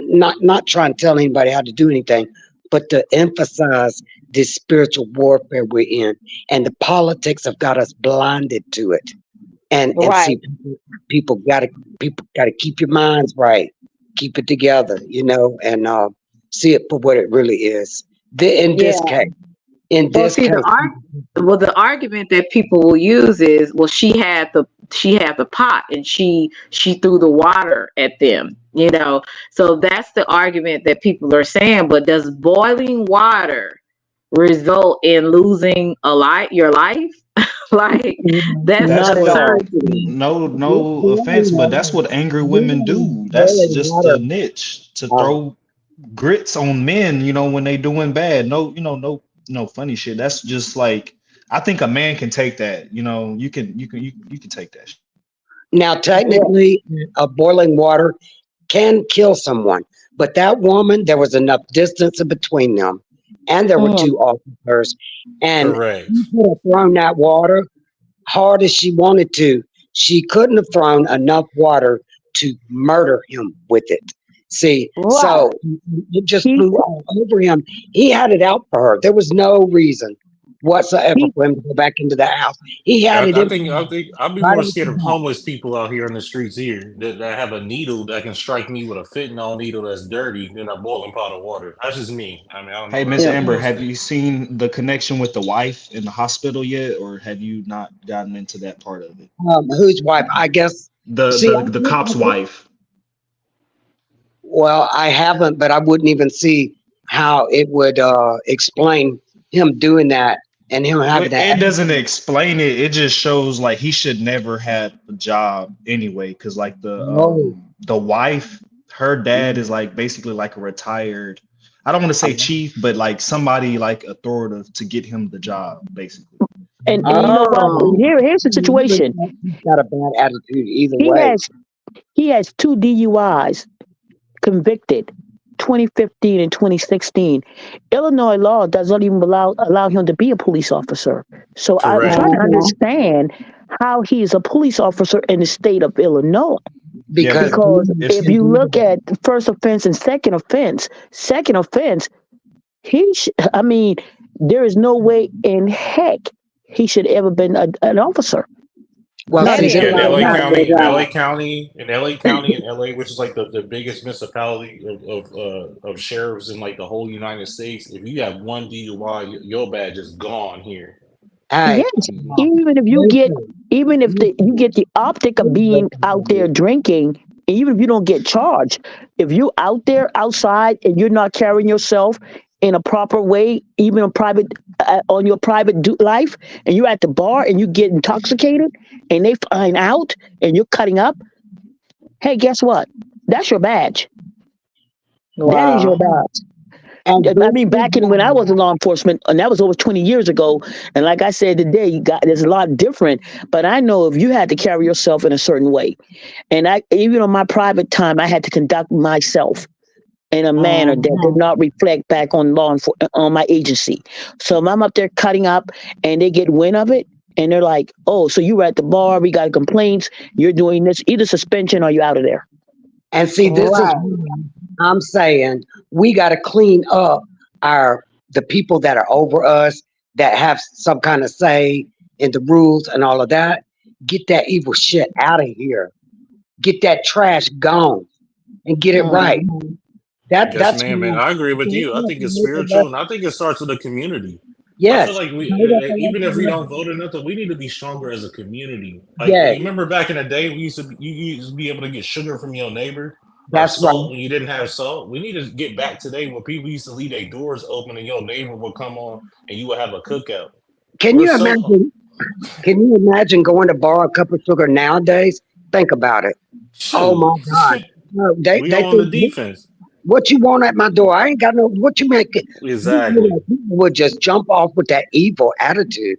not trying to tell anybody how to do anything, but to emphasize this spiritual warfare we're in, and the politics have got us blinded to it. And see, people gotta keep your minds right, keep it together, and see it for what it really is. In this case, in Well, this see, case. the argument that people will use is, well, she had the pot and she threw the water at them, you know. So that's the argument that people are saying. But does boiling water result in losing your life? Like, that's That's what absurd to me. no offense, but that's what angry women do. That's just the niche to throw grits on men, when they doing bad. No funny shit. That's just like, I think a man can take that. You can take that shit. Now, technically, boiling water can kill someone, but that woman, there was enough distance in between them, and there were two officers, and Correct. she could have thrown that water hard as she wanted to. She couldn't have thrown enough water to murder him with it. See, so it just flew all over him. He had it out for her. There was no reason whatsoever for him to go back into the house. He had it I in. think I'd be Right more in scared of the house. homeless people out here in the streets here that have a needle that can strike me with a fentanyl needle that's dirty than a boiling pot of water. That's just me. I mean, I don't know Hey, what Miss everybody Amber, else have thinks. you seen the connection with the wife in the hospital yet, or have you not gotten into that part of it? Whose wife? I guess. See, The cop's wife. Well, I haven't, but I wouldn't even see how it would explain him doing that and him having that. It doesn't explain it. It just shows like he should never have a job anyway. Because like the wife, her dad is like basically like a retired, I don't want to say chief, but like somebody like authoritative to get him the job, basically. And you know what? Here's the situation. He's got a bad attitude either He way. has 2 DUIs convicted, 2015 and 2016. Illinois law does not even allow him to be a police officer. So I'm trying to understand how he is a police officer in the state of Illinois. Because if you look at first offense and second offense, there is no way in heck he should ever been an officer. Well, Not Yeah, in LA County, in in LA, which is like the biggest municipality of sheriffs in like the whole United States. If you have one DUI, your badge is gone here. Yes, even if you get the optic of being out there drinking, even if you don't get charged, if you're out there outside and you're not carrying yourself in a proper way, even on your private life, and you're at the bar and you get intoxicated and they find out and you're cutting up, hey, guess what? That's your badge. That is your badge. I mean, back when I was in law enforcement, and that was over 20 years ago, and like I said today, there's a lot different, but I know if you had to carry yourself in a certain way, and even on my private time, I had to conduct myself in a manner that did not reflect back on on my agency. So if I'm up there cutting up and they get wind of it, and they're like, oh, so you were at the bar, we got complaints, you're doing this, either suspension or you're out of there. And see, this is what I'm saying. We got to clean up the people that are over us, that have some kind of say in the rules and all of that. Get that evil shit out of here. Get that trash gone and get it right. Yes, man. I agree with you. I think it's spiritual, and I think it starts with the community. Yes. I feel like even if we don't vote or nothing, we need to be stronger as a community. Like, you remember back in the day, you used to be able to get sugar from your neighbor. That's salt when you didn't have salt. We need to get back today when people used to leave their doors open and your neighbor would come on and you would have a cookout. Can you imagine going to borrow a cup of sugar nowadays? Think about it. Shoot. Oh my God. We on the defense. What you want at my door? I ain't got no. What you make it? Exactly. People would just jump off with that evil attitude.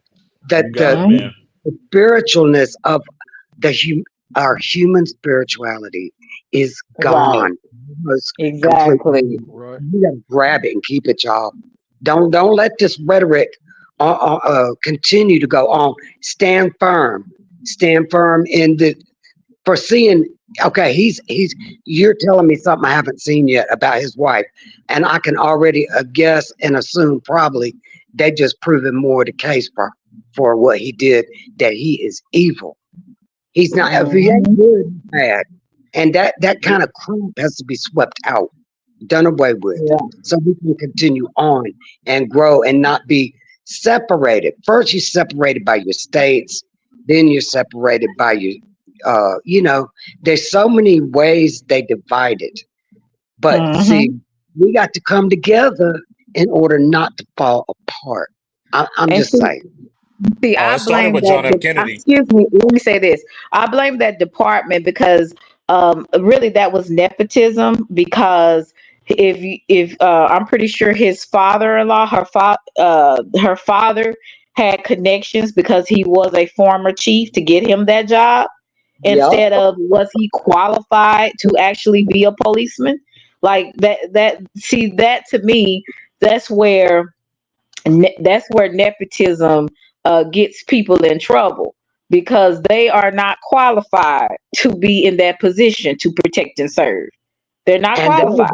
That the spiritualness of our human spirituality is gone. Exactly. You gotta grab it and keep it, y'all. Don't let this rhetoric continue to go on. Stand firm. Stand firm in for seeing. Okay, you're telling me something I haven't seen yet about his wife, and I can already guess and assume probably they just proven more the case for what he did, that he is evil. He's not. If he ain't good, he's bad, and that kind of crap has to be swept out, done away with, so we can continue on and grow and not be separated. First, you're separated by your states, then you're separated by your, there's so many ways they divide it. But see, we got to come together in order not to fall apart. I'm And just saying. see, Oh, I it started blame with John F. that. Kennedy. Excuse me. Let me say this. I blame that department because really that was nepotism. Because if I'm pretty sure his father-in-law, her father had connections because he was a former chief to get him that job. Yep. Instead of was he qualified to actually be a policeman? Like that. See, that to me, that's where nepotism gets people in trouble because they are not qualified to be in that position to protect and serve. They're not And that qualified.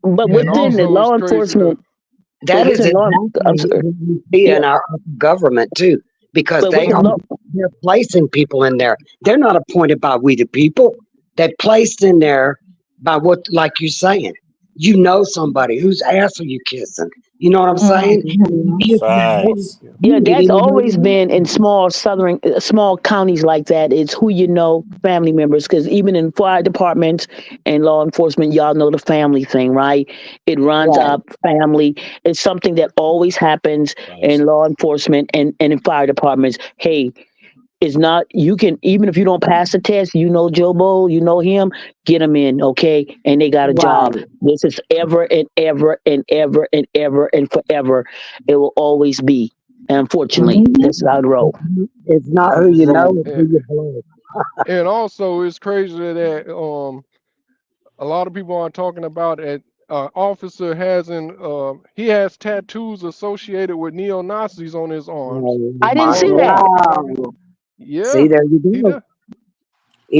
But And within the also, it's law crazy to enforcement, but that is within law, I'm exactly sorry. what we see Yeah, in our government too, because but within law, they're placing people in there. They're not appointed by we the people. They're placed in there by what, like you're saying. You know somebody whose ass are you kissing? You know what I'm saying? Facts. yeah, You that's didn't even know always your been in name. small counties like that. It's who you know, family members. Because even in fire departments and law enforcement, y'all know the family thing, right? It runs Right. up family. It's something that always happens in law enforcement and in fire departments. Hey, it's not, you can, even if you don't pass the test, you know Joe Bowl, you know him, get him in, okay? And they got a job. Right. This is ever and ever and ever and ever and forever. It will always be. Unfortunately, that's how it roll. It's not who you know, it's who and, you believe. and also it's crazy that a lot of people aren't talking about it. Officer he has tattoos associated with neo Nazis on his arms. Oh I didn't my One see of the that. God. yeah, See, there you he go. does.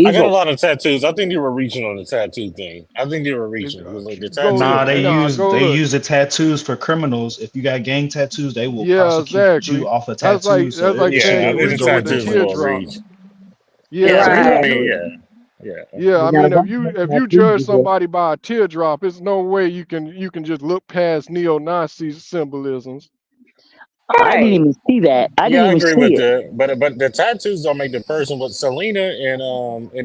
I got a Evil. lot of tattoos. I think they were reaching on the tattoo thing. I think they were reaching because like the Go Nah, tattoos, look. they like Nah, use go they look. use the tattoos for criminals. If you got gang tattoos, they will Yeah, prosecute you exactly. off of That's like tattoos. So saying yeah, I you think the reaching with the tattoos a little teardrop. reach. Yeah, Yeah, Yeah, he I had, mean, Right. yeah, yeah. yeah. You I gotta mean, watch that if you tattoo judge you get. somebody by a teardrop, there's no way you can just look past neo-Nazi symbolisms. I didn't Right. even see that. I Yeah, didn't I even agree see with it. that. But the tattoos don't make the person. What Selena and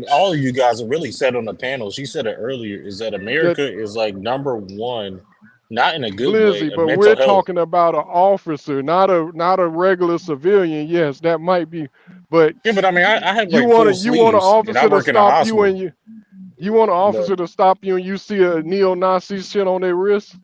all of you guys have really said on the panel, she said it earlier, is that That America is like #1, not in a good way, Blizzy, of but mental we're health. talking about an officer, not a regular civilian. Yes, that might be, but Yeah, but I mean, I have you like want full you want an sleeves, and I officer to work in a stop you hospital. and you want an But officer to stop you and you see a neo-Nazi shit on their wrist.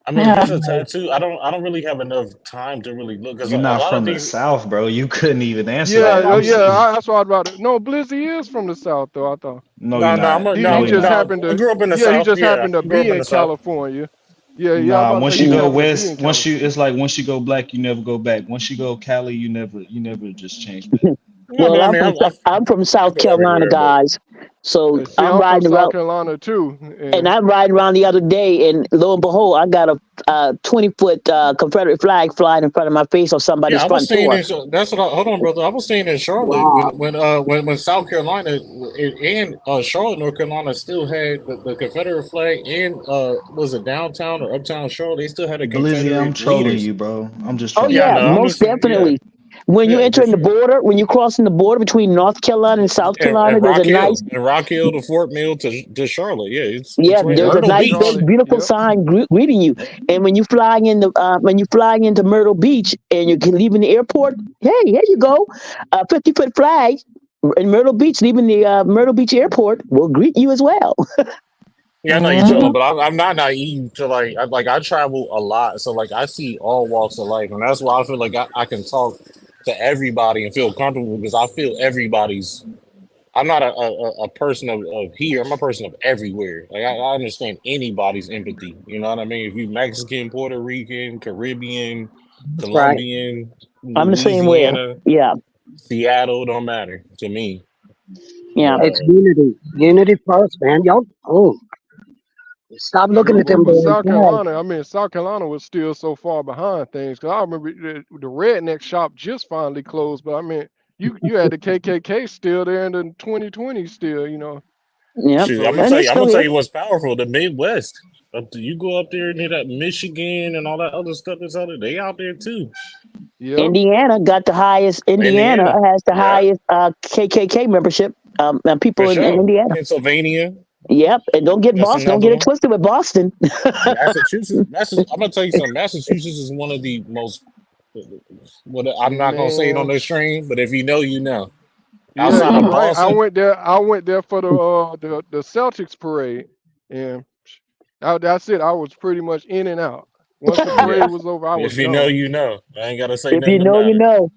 I mean, if it's a tattoo, I don't really have enough time to really look because you're a not lot of from the things. South, bro. You couldn't even answer Yeah, No, that. no, You yeah. should. That's what I was about to. No, Blizzy is from the South, though. I thought No, you're no, no. not. No, he No, you're just not. happened I to. grew up in the Yeah, he South. just Yeah, happened to I grew up be in in the South. California. Yeah, yeah. I was Nah, about to say once he you just go happened to be west, in California. it's like once you go black, you never go back. Once you go Cali, you never just change back. No, Well, but I mean, I'm from I South go Carolina, everywhere. But guys. So See, I'm I'm from riding South around. Carolina too, And and I'm riding around the other day, and lo and behold, I got a 20-foot Confederate flag flying in front of my face on somebody's yeah, I was front staying porch. in. That's what. Hold on, brother. I was staying in Charlotte Wow. when South Carolina and Charlotte, North Carolina, still had the Confederate flag, and was it downtown or uptown Charlotte? They still had the Blizzy, I'm Confederate trolling leaders. you, bro. I'm just Oh Yeah, trolling I yeah, you. know. I'm most just saying. Yeah, definitely. When you yeah, enter for in the sure. border, when you cross in the border between North Carolina and South Carolina, And there's a nice, Rock Hill to Fort Mill to Charlotte. Yeah, it's yeah, right. there's a yep, Myrtle to nice, Beach. big, Charlotte. beautiful Yep. sign greeting you. And when you flying into Myrtle Beach and you're leaving the airport, hey, here you go, a 50-foot flag in Myrtle Beach, leaving the Myrtle Beach airport will greet you as well. Yeah, I know you're trolling, but I'm not naive to I travel a lot, so like I see all walks of life, and that's why I feel like I can talk to everybody and feel comfortable because I feel everybody's. I'm not a person of here. I'm a person of everywhere. Like I understand anybody's empathy. You know what I mean? If you Mexican, Puerto Rican, Caribbean, That's right. Colombian, I'm the same way. Louisiana, Yeah, Seattle, don't matter to me. yeah. But It's unity. Unity first, man. Y'all, stop looking Sure, at them but damn South flags. Carolina, I mean, South Carolina was still so far behind things. Cause I remember the redneck shop just finally closed, but I mean, you had the KKK still there in the 2020 still, you know. Yep, Shoot, So I'm gonna and tell it's you. I'm still gonna tell here. you what's powerful. The Midwest. You go up there near that Michigan and all that other stuff that's out there. They out there too. yep. Indiana got the highest. Indiana Indiana. has the Yeah, highest KKK membership. And for people in sure. Indiana. Pennsylvania. Yep, and don't get That's Boston. Don't another get it one. twisted with Boston. Massachusetts. I'm gonna tell you something. Massachusetts is one of the most. What I'm not gonna say it on Man. the stream, but if you know, you know. Yeah, Outside you're of right. I Boston, went there. I went there for the Celtics parade, and that's it. I was pretty much in and out. Once the yeah. parade was over, I was If you know, gone. you know. I ain't gotta say If you nothing know, you about it. know.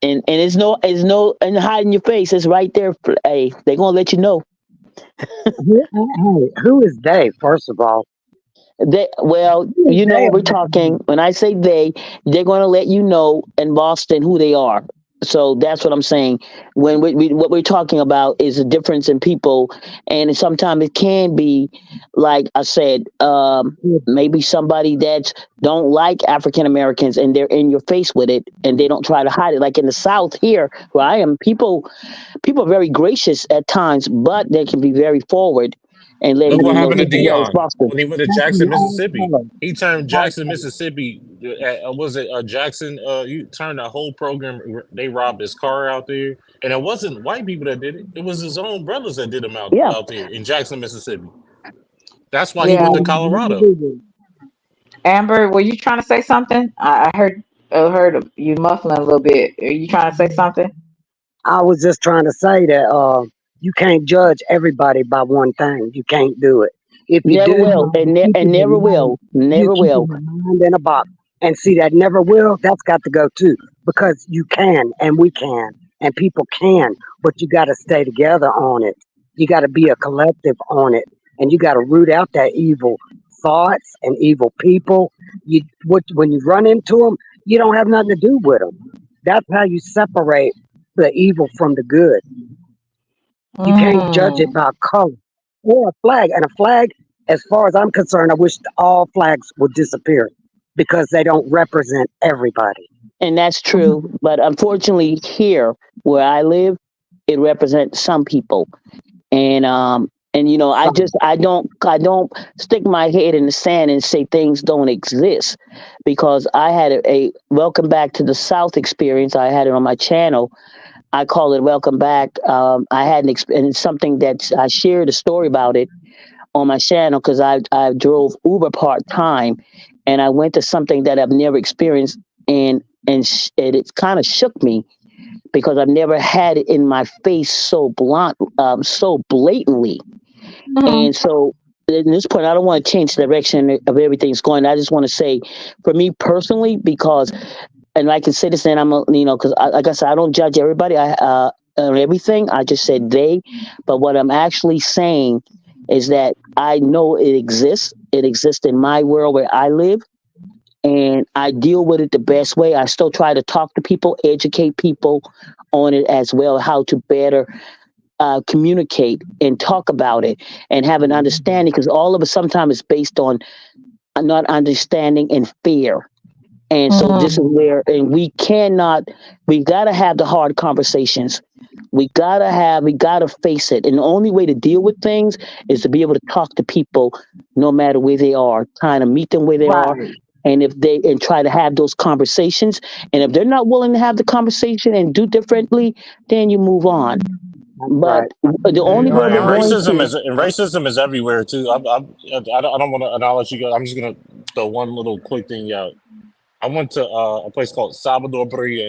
And it's no and hiding your face. It's right there. Hey, they gonna let you know. Who is they? First of all, Well, who is you know they? what we're talking. When I say they're going to let you know in Boston who they are. So that's what I'm saying. When what we're talking about is a difference in people, and sometimes it can be, like I said, maybe somebody that don't like African Americans, and they're in your face with it, and they don't try to hide it. Like in the South here, where I am, people are very gracious at times, but they can be very forward and Look letting what you know happened to that yeah, it's Dion Boston. when he went to Jackson, Mississippi. He turned Jackson, Mississippi. Was it Jackson? You turned the whole program. They robbed his car out there, and it wasn't white people that did it. It was his own brothers that did him Yeah. out there in Jackson, Mississippi. That's why he Yeah. went to Colorado. Amber, were you trying to say something? I heard you muffling a little bit. Are you trying to say something? I was just trying to say that you can't judge everybody by one thing. You can't do it. If you Never do, will, and, and never will, you never keep will. your mind in a box. And see that never will, that's got to go too. Because you can and we can and people can, but you got to stay together on it. You got to be a collective on it. And you got to root out that evil thoughts and evil people. When you run into them, you don't have nothing to do with them. That's how you separate the evil from the good. You can't judge it by color or a flag. And a flag, as far as I'm concerned, I wish all flags would disappear because they don't represent everybody. And that's true. But unfortunately, here where I live, it represents some people. And you know, I don't stick my head in the sand and say things don't exist, because I had a welcome back to the South experience. I had it on my channel. I call it Welcome Back. I had and it's something that I shared a story about it on my channel, because I drove Uber part time, and I went to something that I've never experienced, and it kind of shook me, because I've never had it in my face so so blatantly. And so at this point, I don't want to change the direction of everything's going. I just want to say, for me personally, because, and I can say this, and because like I said, I don't judge everybody. On everything. I just said they, but what I'm actually saying is that I know it exists. It exists in my world where I live, and I deal with it the best way. I still try to talk to people, educate people on it as well, how to better communicate and talk about it and have an understanding, because all of it sometimes is based on not understanding and fear. And so this is where, and we got to have the hard conversations. We got to face it. And the only way to deal with things is to be able to talk to people no matter where they are, trying to meet them where they are. And and try to have those conversations. And if they're not willing to have the conversation and do differently, then you move on. But the only way we're And going to, racism is everywhere too. I don't want to. And I'll let you go. I'm just gonna throw one little quick thing out. I went to a place called Salvador Bahia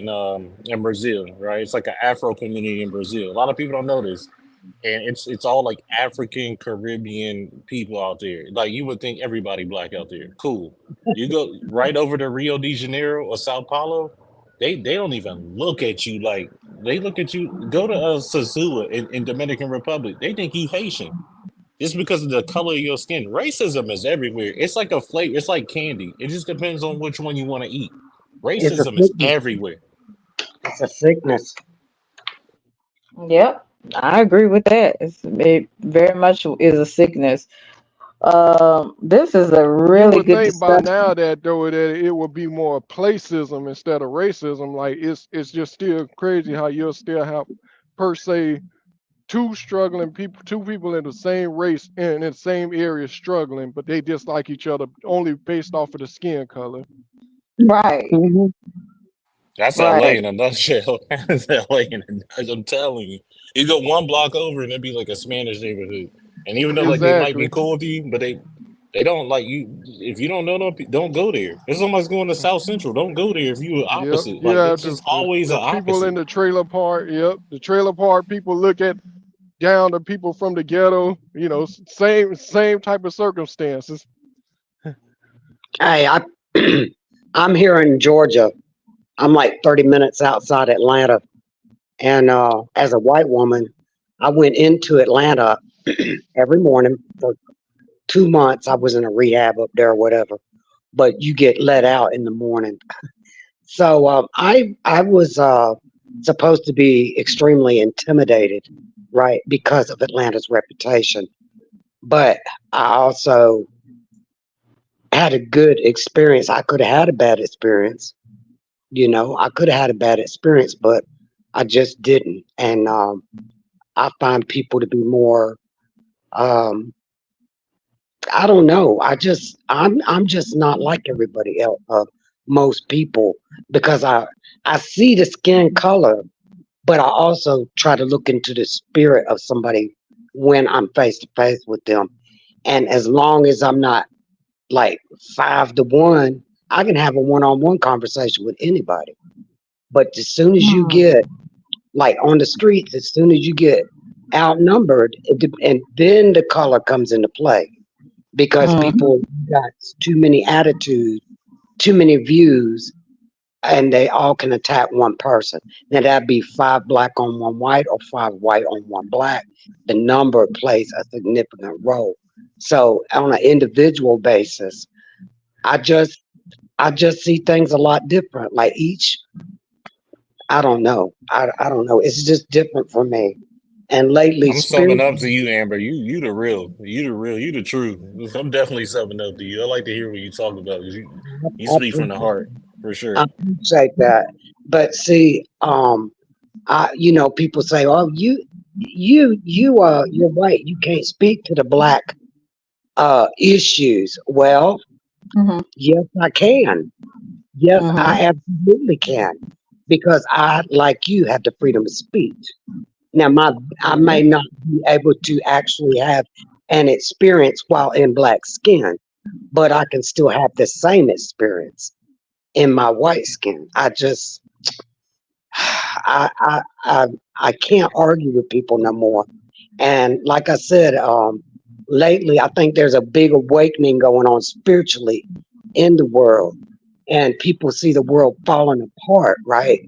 in Brazil. Right, it's like an Afro community in Brazil. A lot of people don't know this, and it's all like African Caribbean people out there. Like you would think everybody black out there. Cool. You go right over to Rio de Janeiro or Sao Paulo. They don't even look at you like they look at you. Go to Sazua in Dominican Republic. They think you Haitian just because of the color of your skin. Racism is everywhere. It's like a flavor. It's like candy. It just depends on which one you want to eat. It's a Racism is sickness. everywhere. It's a sickness. Yep, I agree with that. It very much is a sickness. This is a You really would good think by discussion. now that it would be more placism instead of racism. Like it's just still crazy how you'll still have per se two people in the same race and in the same area struggling, but they dislike each other only based off of the skin color. Right. Mm-hmm. That's LA in a nutshell. That's LA in a nutshell. I'm telling you. You go one block over and it'd be like a Spanish neighborhood. And even though like they might be Exactly. cool with you, but they don't like you. If you don't know them, don't go there. It's almost going to South Central. Don't go there if you Yep. opposite. Like Yeah. it's just always The an people in opposite. the trailer park. Yep. The trailer park people look at down the people from the ghetto. You know, same type of circumstances. Hey, I'm here in Georgia. I'm like 30 minutes outside Atlanta. And as a white woman, I went into Atlanta every morning for 2 months. I was in a rehab up there or whatever. But you get let out in the morning. So I was supposed to be extremely intimidated, right, because of Atlanta's reputation. But I also had a good experience. I could have had a bad experience. You know, I could have had a bad experience, but I just didn't. And I find people to be more. I don't know. I'm just not like everybody else. Most people, because I see the skin color, but I also try to look into the spirit of somebody when I'm face to face with them. And as long as I'm not like 5-to-1, I can have a one-on-one conversation with anybody. But as soon as you get like on the streets, as soon as you get outnumbered, and then the color comes into play because people got too many attitudes, too many views, and they all can attack one person. Now that'd be 5 black on 1 white or 5 white on 1 black. The number plays a significant role. So on an individual basis, I just see things a lot different. Like I don't know. I don't know. It's just different for me. And lately, I'm summing up to you, Amber. You the real. You the real. You the truth. I'm definitely summing up to you. I like to hear what you talk about because you I speak from the heart for sure. appreciate that. But see, people say, "Oh, you're white. You can't speak to the black issues." Well, yes, I can. Yes, I absolutely can, because I, like you, have the freedom of speech. Now, I may not be able to actually have an experience while in black skin, but I can still have the same experience in my white skin. I can't argue with people no more. And like I said, lately, I think there's a big awakening going on spiritually in the world, and people see the world falling apart, right?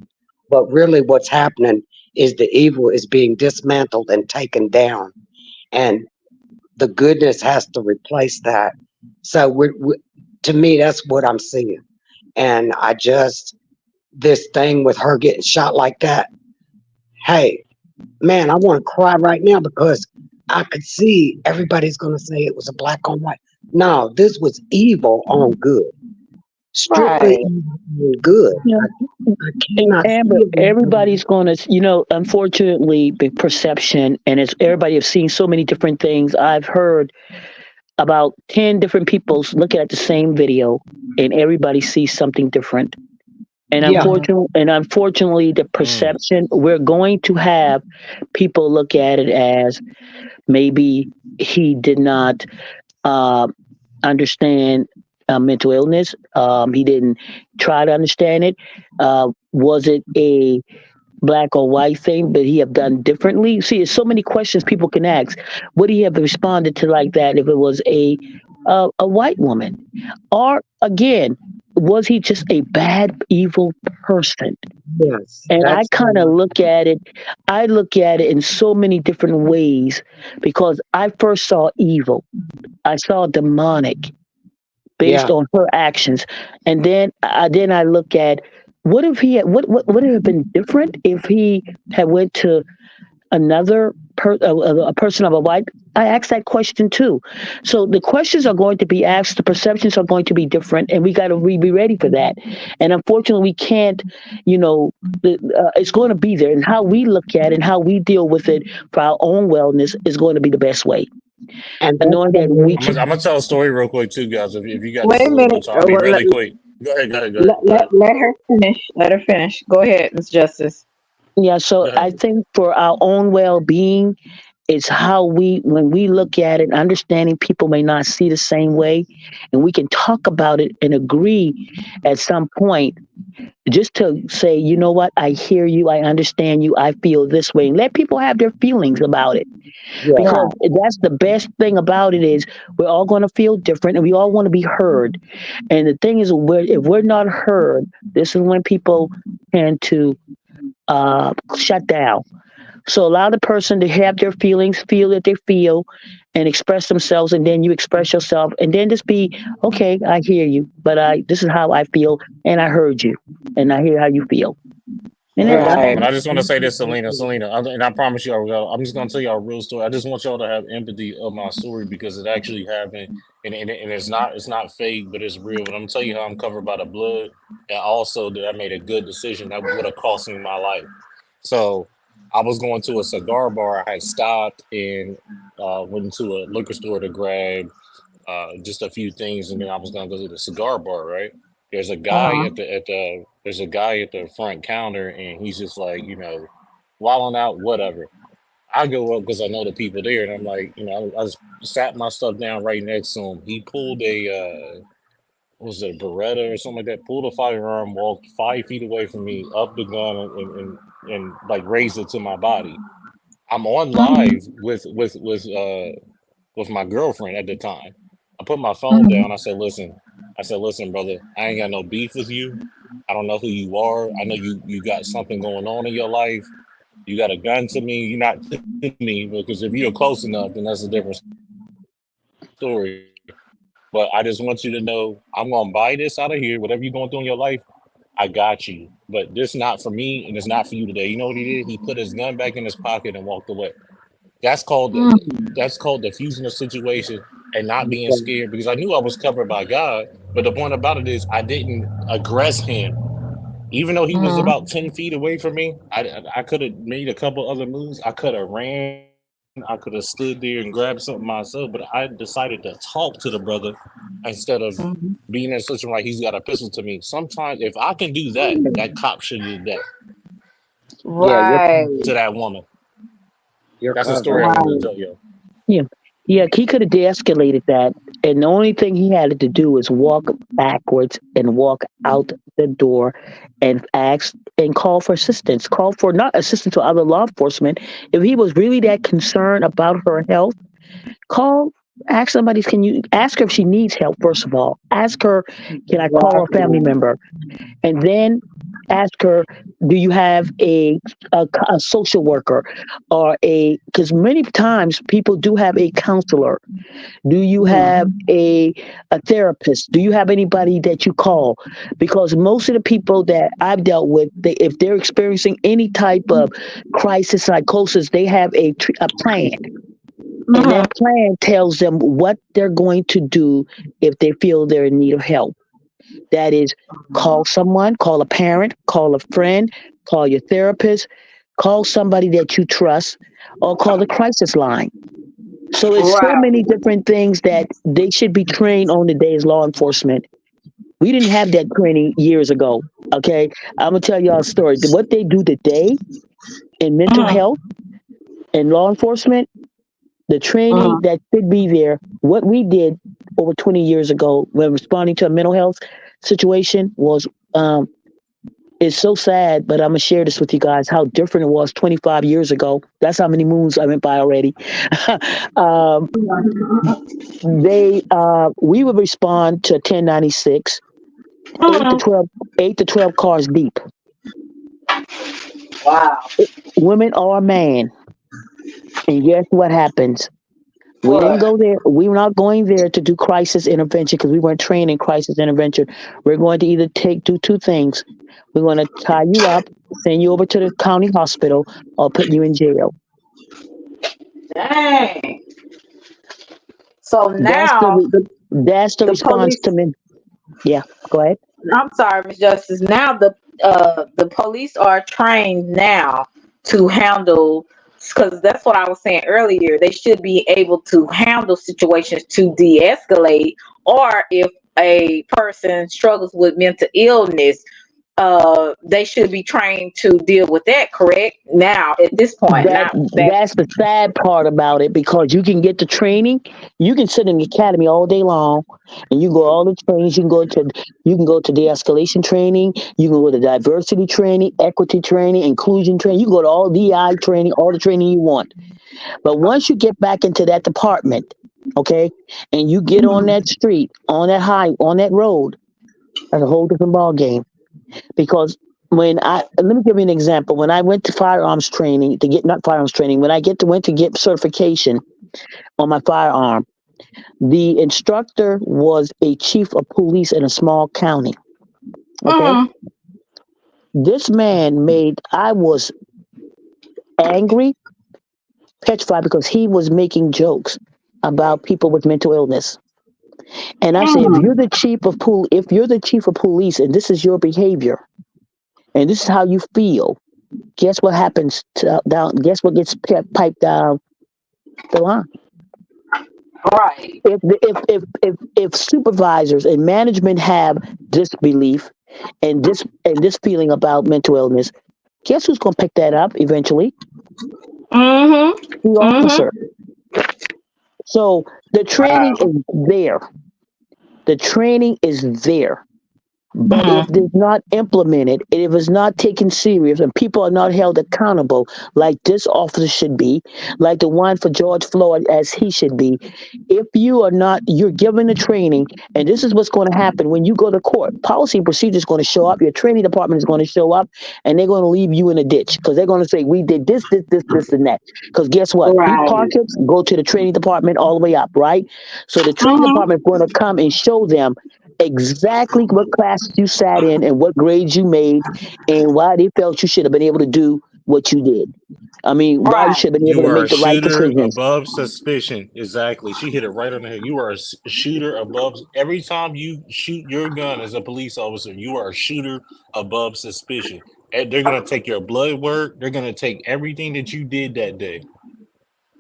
But really what's happening is the evil is being dismantled and taken down, and the goodness has to replace that. So to me, that's what I'm seeing. And this thing with her getting shot like that, hey, man, I want to cry right now, because I could see everybody's going to say it was a black on white. No, this was evil on good. Strictly evil on good. I cannot Amber, everybody's going to, unfortunately, the perception, and it's everybody has seen so many different things. I've heard about 10 different people looking at the same video, and everybody sees something different. And unfortunately, the perception, we're going to have people look at it as maybe he did not understand mental illness. He didn't try to understand it. Was it a black or white thing that he have done differently? See, there's so many questions people can ask. Would he have responded to like that if it was a white woman? Or again, was he just a bad, evil person? Yes. And I kind of look at it in so many different ways, because I first saw evil. I saw demonic based on her actions. And then I look at, what if he had, what would it have been different if he had went to another a person of a white I asked that question too. So the questions are going to be asked, the perceptions are going to be different, and we got to be ready for that. And unfortunately, we can't, it's going to be there. And how we look at it and how we deal with it for our own wellness is going to be the best way. And knowing that we I'm gonna tell a story real quick too, guys. If you got Wait just a a little bit minute. of time, I'll be really quick. Go ahead. Let her finish. Let her finish. Go ahead, Ms. Justice. Yeah, so Go I ahead. think for our own well-being, it's how when we look at it, understanding people may not see the same way, and we can talk about it and agree at some point, just to say, you know what, I hear you, I understand you, I feel this way, and let people have their feelings about it. yeah, Because that's the best thing about it is we're all going to feel different, and we all want to be heard. And the thing is, if we're not heard, this is when people tend to shut down. So allow the person to have their feelings, feel that they feel, and express themselves, and then you express yourself, and then just be, okay, I hear you, but this is how I feel, and I heard you, and I hear how you feel. And Hold that's on. But I just want to say this, Selena, and I promise y'all, I'm just gonna tell y'all a real story. I just want y'all to have empathy of my story because it actually happened, and it's not fake, but it's real. And I'm gonna tell you how I'm covered by the blood, and also that I made a good decision that would have cost me my life. So I was going to a cigar bar. I had stopped and went to a liquor store to grab just a few things, and then I was gonna go to the cigar bar. Right? There's a guy there's a guy at the front counter, and he's just like wilding out, whatever. I go up because I know the people there, and I'm like, I just sat my stuff down right next to him. He pulled what was it, a Beretta or something like that? Pulled a firearm, walked 5 feet away from me, up the gun, and like raised it to my body. I'm on live with my girlfriend at the time. I put my phone down. I said, listen, brother, I ain't got no beef with you. I don't know who you are. I know you got something going on in your life. You got a gun to me. You're not to me because if you're close enough, then that's a different story. But I just want you to know I'm gonna buy this out of here. Whatever you're going through in your life, I got you. But this not for me, and it's not for you today. You know what he did? He put his gun back in his pocket and walked away. That's called diffusing the situation and not being scared because I knew I was covered by God. But the point about it is I didn't aggress him. Even though he was about 10 feet away from me, I could have made a couple other moves. I could have ran. I could have stood there and grabbed something myself. But I decided to talk to the brother instead of being in a situation like he's got a pistol to me. Sometimes if I can do that, that cop should do that Right. to that woman. you're That's a covered. story I wanted to tell you. Yeah, he could have de-escalated that, and the only thing he had to do was walk backwards and walk out the door, and ask and call for assistance. Call for not assistance to other law enforcement. If he was really that concerned about her health, ask somebody. Can you ask her if she needs help? First of all, ask her, can I call a family member, and then ask her, do you have a social worker or because many times people do have a counselor. Do you have a therapist? Do you have anybody that you call? Because most of the people that I've dealt with, if they're experiencing any type of crisis, psychosis, they have a plan. And that plan tells them what they're going to do if they feel they're in need of help. That is, call someone, call a parent, call a friend, call your therapist, call somebody that you trust, or call the crisis line. So it's so many different things that they should be trained on today as law enforcement. We didn't have that training years ago. Okay, I'm gonna tell y'all a story. What they do today in mental health and law enforcement, the training that should be there, what we did over 20 years ago when responding to a mental health situation was, it's so sad, but I'm going to share this with you guys, how different it was 25 years ago. That's how many moons I went by already. We would respond to 1096, 8 to 12 cars deep. Wow. Women or a man. And guess what happens? We didn't go there. We were not going there to do crisis intervention because we weren't trained in crisis intervention. We're going to either do two things. We're going to tie you up, send you over to the county hospital, or put you in jail. Dang. So now that's the response police. to me. Yeah, go ahead. I'm sorry, Ms. Justice. Now the police are trained now to handle, because that's what I was saying earlier. They should be able to handle situations to de-escalate, or if a person struggles with mental illness, they should be trained to deal with that. Correct? Now at this point, not back. That's the sad part about it, because you can get the training. You can sit in the academy all day long, and you go all the trainings. You can go to de-escalation training. You can go to diversity training, equity training, inclusion training. You can go to all DI training, all the training you want. But once you get back into that department, okay, and you get on that street, on that road, that's a whole different ball game. Because let me give you an example. When I went to firearms training when I went to get certification on my firearm, the instructor was a chief of police in a small county. Okay. This man I was angry, petrified, because he was making jokes about people with mental illness. And I said, if you're the chief of police and this is your behavior and this is how you feel, guess what happens guess what gets piped down the line? Right. If supervisors and management have this belief and this feeling about mental illness, guess who's going to pick that up eventually? The officer. So the training is there. The training is there. But if it's not implemented, if it's not taken serious, and people are not held accountable like this officer should be, like the one for George Floyd as he should be, if you're given the training, and this is what's going to happen when you go to court. Policy and procedure is going to show up, your training department is going to show up, and they're going to leave you in a ditch, because they're going to say, we did this, and that. Because guess what? Right. These pockets go to the training department all the way up, right? So the training department is going to come and show them exactly what classes you sat in and what grades you made and why they felt you should have been able to do what you did. I mean, why you should have been able to make the right decisions. Above suspicion. Exactly. She hit it right on the head. You are a shooter above. Every time you shoot your gun as a police officer, you are a shooter above suspicion. And they're going to take your blood work. They're going to take everything that you did that day.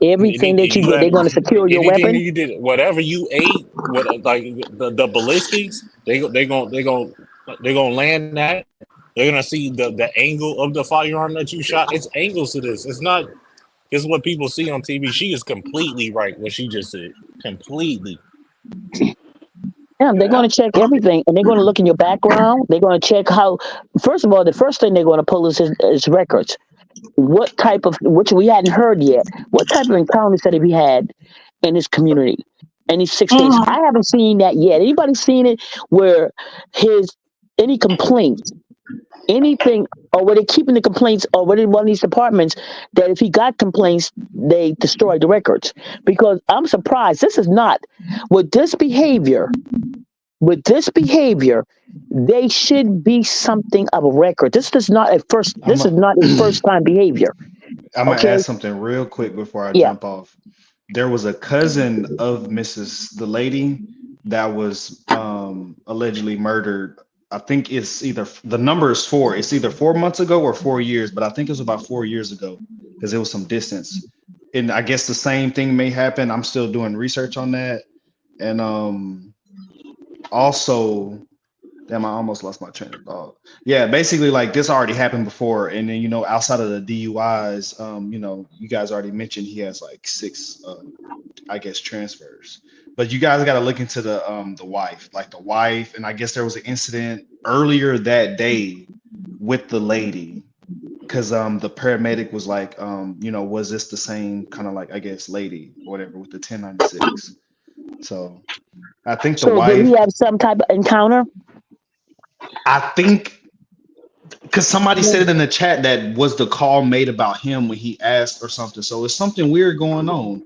Everything that you did, they're going to secure your weapon. Anything that you did, whatever you ate, like the ballistics, they're gonna land that. They're gonna see the angle of the firearm that you shot. It's angles to this. It's not. It's what people see on TV. She is completely right. What she just said, completely. Yeah, they're going to check everything, and they're going to look in your background. They're going to check how. First of all, the first thing they're going to pull is his records. What type of, which we hadn't heard yet, what type of encounters that he had in his community in these 6 days? I haven't seen that yet. Anybody seen it where any complaints, anything, or were they keeping the complaints, or were they one of these departments that if he got complaints, they destroyed the records? Because I'm surprised. This is not, with this behavior, they should be something of a record. This is not a first time behavior. I'm gonna add something real quick before I jump off. There was a cousin of the lady that was allegedly murdered. I think it's either, the number is 4. It's either 4 months ago or 4 years, but I think it was about 4 years ago because it was some distance. And I guess the same thing may happen. I'm still doing research on that. And also, damn, I almost lost my train of thought. Yeah, basically, like, this already happened before. And then, outside of the DUIs, you guys already mentioned he has like 6, I guess, transfers. But you guys got to look into the wife, and I guess there was an incident earlier that day with the lady, because the paramedic was like, was this the same kind of, like, I guess, lady or whatever with the 1096? So I think the wife. Did he have some type of encounter? I think, because somebody said it in the chat, that was the call made about him when he asked or something. So it's something weird going on.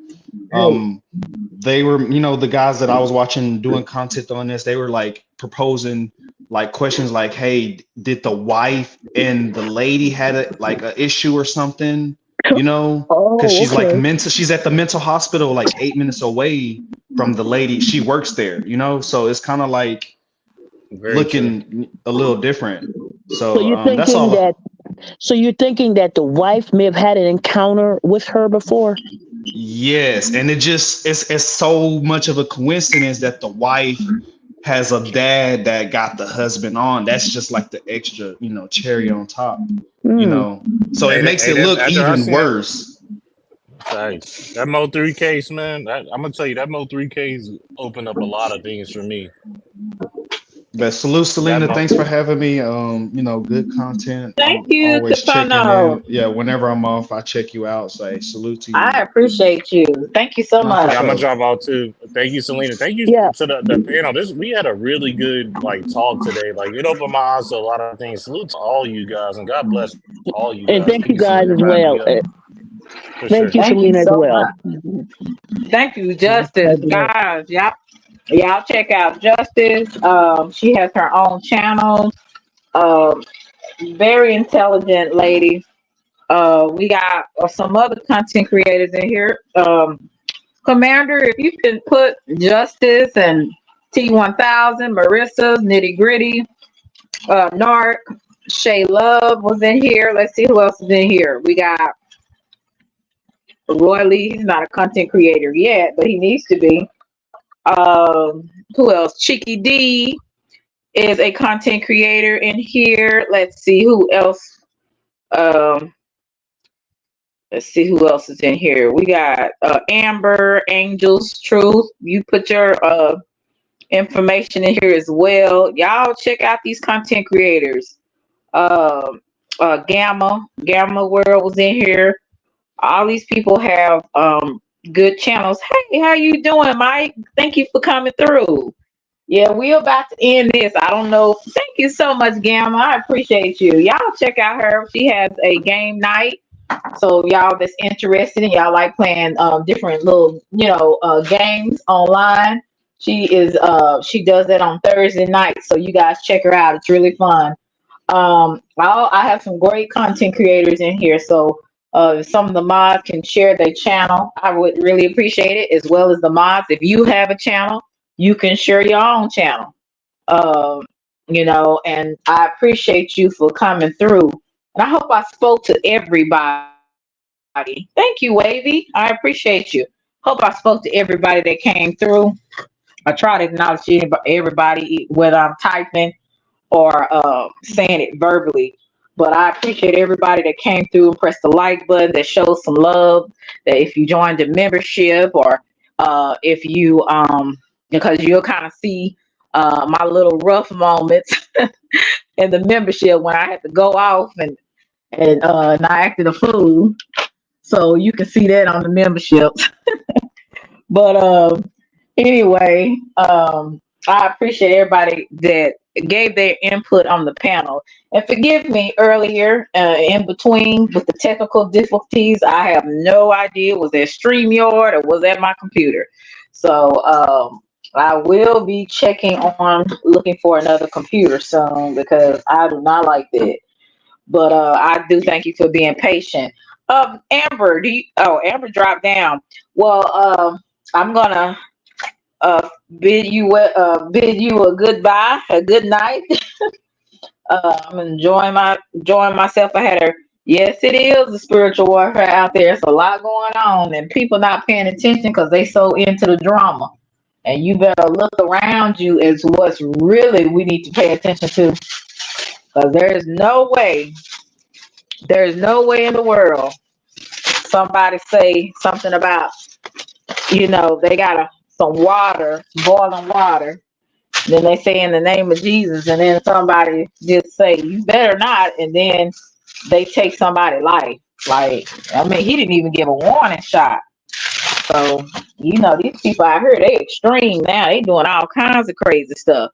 They were, the guys that I was watching doing content on this, they were like proposing like questions like, hey, did the wife and the lady had an issue or something? Because she's like she's at the mental hospital like 8 minutes away from the lady. She works there, you know, so it's kind of like looking a little different. So So you're that's thinking all. you're thinking that the wife may have had an encounter with her before? Yes, and it's so much of a coincidence that the wife has a dad that got the husband on. That's just like the extra, you know, cherry on top, you know. So it makes it look After I even seen that, worse. that Mo 3 case, man. I'm gonna tell you that Mo 3 case opened up a lot of things for me. But salute, That Selena. Mo, Thanks for having me. You know, good content. Thank I'm you, always checking Stefano. in. Yeah, whenever I'm off, I check you out. Say salute to you. I appreciate you. Thank you so Not for much. yeah, I'm gonna sure. drop out too. Thank you, Selena. Thank you Yeah. to the panel. We had a really good like talk today. Like it opened my eyes to a lot of things. Salute to all you guys and God bless all you And guys. thank Thank you you, guys Selena, as for having well. me up. For Thank sure. you, Thank you Selena, as so well. much. Thank you, Justice. Guys, y'all check out Justice. She has her own channel. Um, very intelligent lady. We got some other content creators in here. Commander, if you can put Justice and T1000, Marissa's Nitty Gritty, Narc, Shay Love was in here. Let's see who else is in here. We got Roy Lee. He's not a content creator yet, but he needs to be. Who else? Chicky D is a content creator in here. Let's see who else. Let's see who else is in here. We got Amber, Angels, Truth. You put your information in here as well. Y'all check out these content creators. Gamma World was in here. All these people have good channels. Hey, how you doing, Mike? Thank you for coming through. Yeah, we're about to end this. I don't know. Thank you so much, Gamma. I appreciate you. Y'all check out her. She has a game night. So y'all that's interested and y'all like playing different little, games online. She does that on Thursday night. So you guys check her out. It's really fun. I have some great content creators in here. So if some of the mods can share their channel, I would really appreciate it, as well as the mods. If you have a channel, you can share your own channel. And I appreciate you for coming through. And I hope I spoke to everybody. Thank you, Wavy. I appreciate you. Hope I spoke to everybody that came through. I try to acknowledge everybody, whether I'm typing or saying it verbally. But I appreciate everybody that came through and pressed the like button, that shows some love. That if you joined the membership, or if you because you'll kind of see my little rough moments in the membership when I had to go off and I acted a fool. So you can see that on the memberships. But anyway, I appreciate everybody that gave their input on the panel. And forgive me earlier, in between with the technical difficulties. I have no idea, was that StreamYard or was that my computer? So I will be checking on looking for another computer soon, because I do not like that. But I do thank you for being patient. Amber, Amber dropped down. Well, I'm gonna bid you a goodbye, a good night. I'm enjoying myself. Yes, it is a spiritual warfare out there. It's a lot going on, and people not paying attention because they so into the drama. And you better look around you as what's really we need to pay attention to, because there's no way in the world somebody say something about, they got some water, boiling water. Then they say in the name of Jesus, and then somebody just say, you better not, and then they take somebody's life. Like, he didn't even give a warning shot. So, these people out here, they extreme now. They doing all kinds of crazy stuff.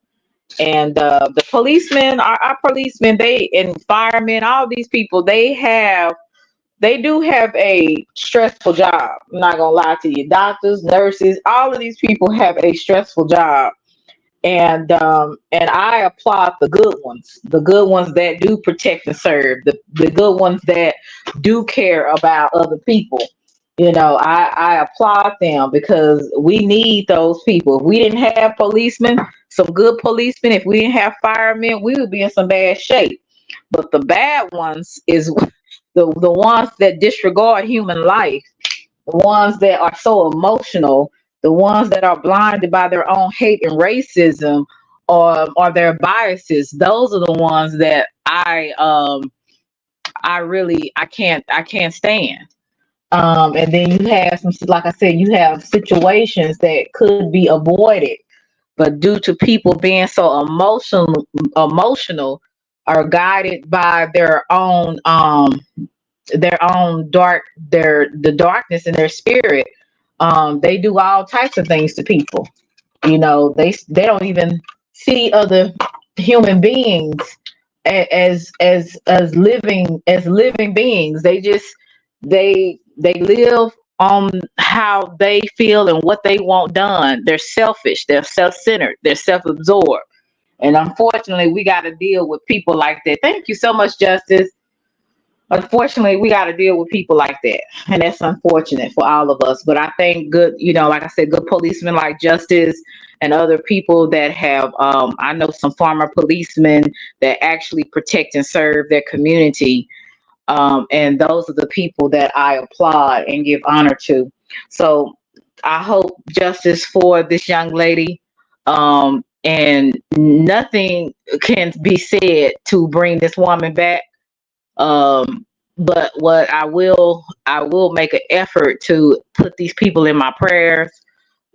And the policemen, our policemen, and firemen, all these people, they do have a stressful job. I'm not gonna lie to you. Doctors, nurses, all of these people have a stressful job. And I applaud the good ones that do protect and serve, the good ones that do care about other people. I applaud them because we need those people. If we didn't have policemen, some good policemen, if we didn't have firemen, we would be in some bad shape. But the bad ones is the ones that disregard human life, the ones that are so emotional, the ones that are blinded by their own hate and racism or their biases. Those are the ones that I can't stand. And then you have some, like I said, you have situations that could be avoided, but due to people being so emotional, are guided by the darkness in their spirit. They do all types of things to people. They don't even see other human beings as living beings. They live on how they feel and what they want done. They're selfish, they're self-centered, they're self-absorbed. And unfortunately, we got to deal with people like that. Thank you so much, Justice. Unfortunately, we got to deal with people like that. And that's unfortunate for all of us. But I think good, like I said, good policemen like Justice and other people that have, I know some former policemen that actually protect and serve their community. And those are the people that I applaud and give honor to. So I hope justice for this young lady. And nothing can be said to bring this woman back. But what I will make an effort to put these people in my prayers,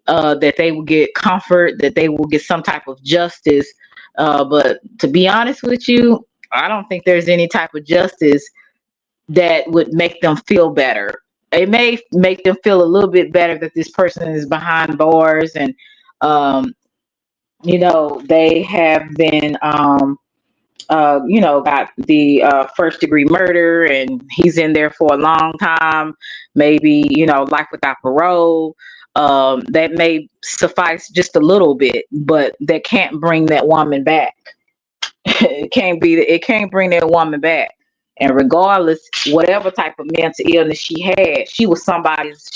that they will get comfort, that they will get some type of justice. But to be honest with you, I don't think there's any type of justice that would make them feel better. It may make them feel a little bit better that this person is behind bars and, they have been, got the first degree murder and he's in there for a long time, maybe, life without parole. That may suffice just a little bit, but that can't bring that woman back. It can't bring that woman back. And regardless, whatever type of mental illness she had, she was somebody's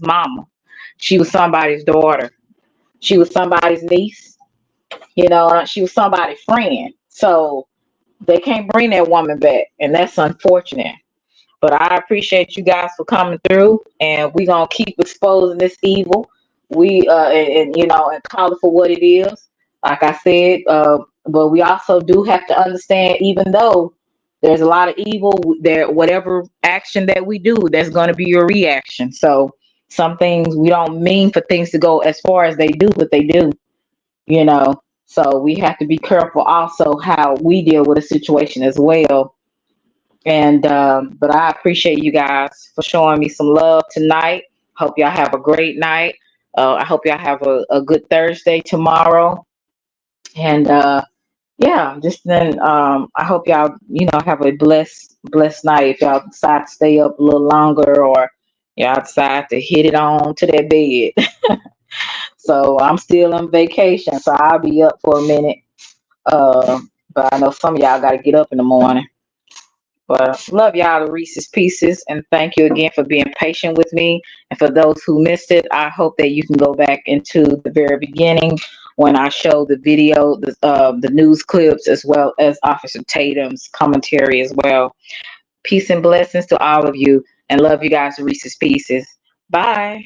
mama. She was somebody's daughter. She was somebody's niece. She was somebody's friend. So they can't bring that woman back. And that's unfortunate. But I appreciate you guys for coming through, and we're going to keep exposing this evil. And call it for what it is. Like I said, but we also do have to understand, even though there's a lot of evil there, whatever action that we do, there's going to be a reaction. So some things we don't mean for things to go as far as they do, but they do, so we have to be careful also how we deal with a situation as well. And, but I appreciate you guys for showing me some love tonight. Hope y'all have a great night. I hope y'all have a good Thursday tomorrow. And, just then, I hope y'all, have a blessed night. If y'all decide to stay up a little longer, or y'all decide to hit it on to that bed. So I'm still on vacation, so I'll be up for a minute. But I know some of y'all got to get up in the morning. But love y'all to Reese's Pieces, and thank you again for being patient with me. And for those who missed it, I hope that you can go back into the very beginning when I show the video, the news clips, as well as Officer Tatum's commentary as well. Peace and blessings to all of you, and love you guys to Reese's Pieces. Bye.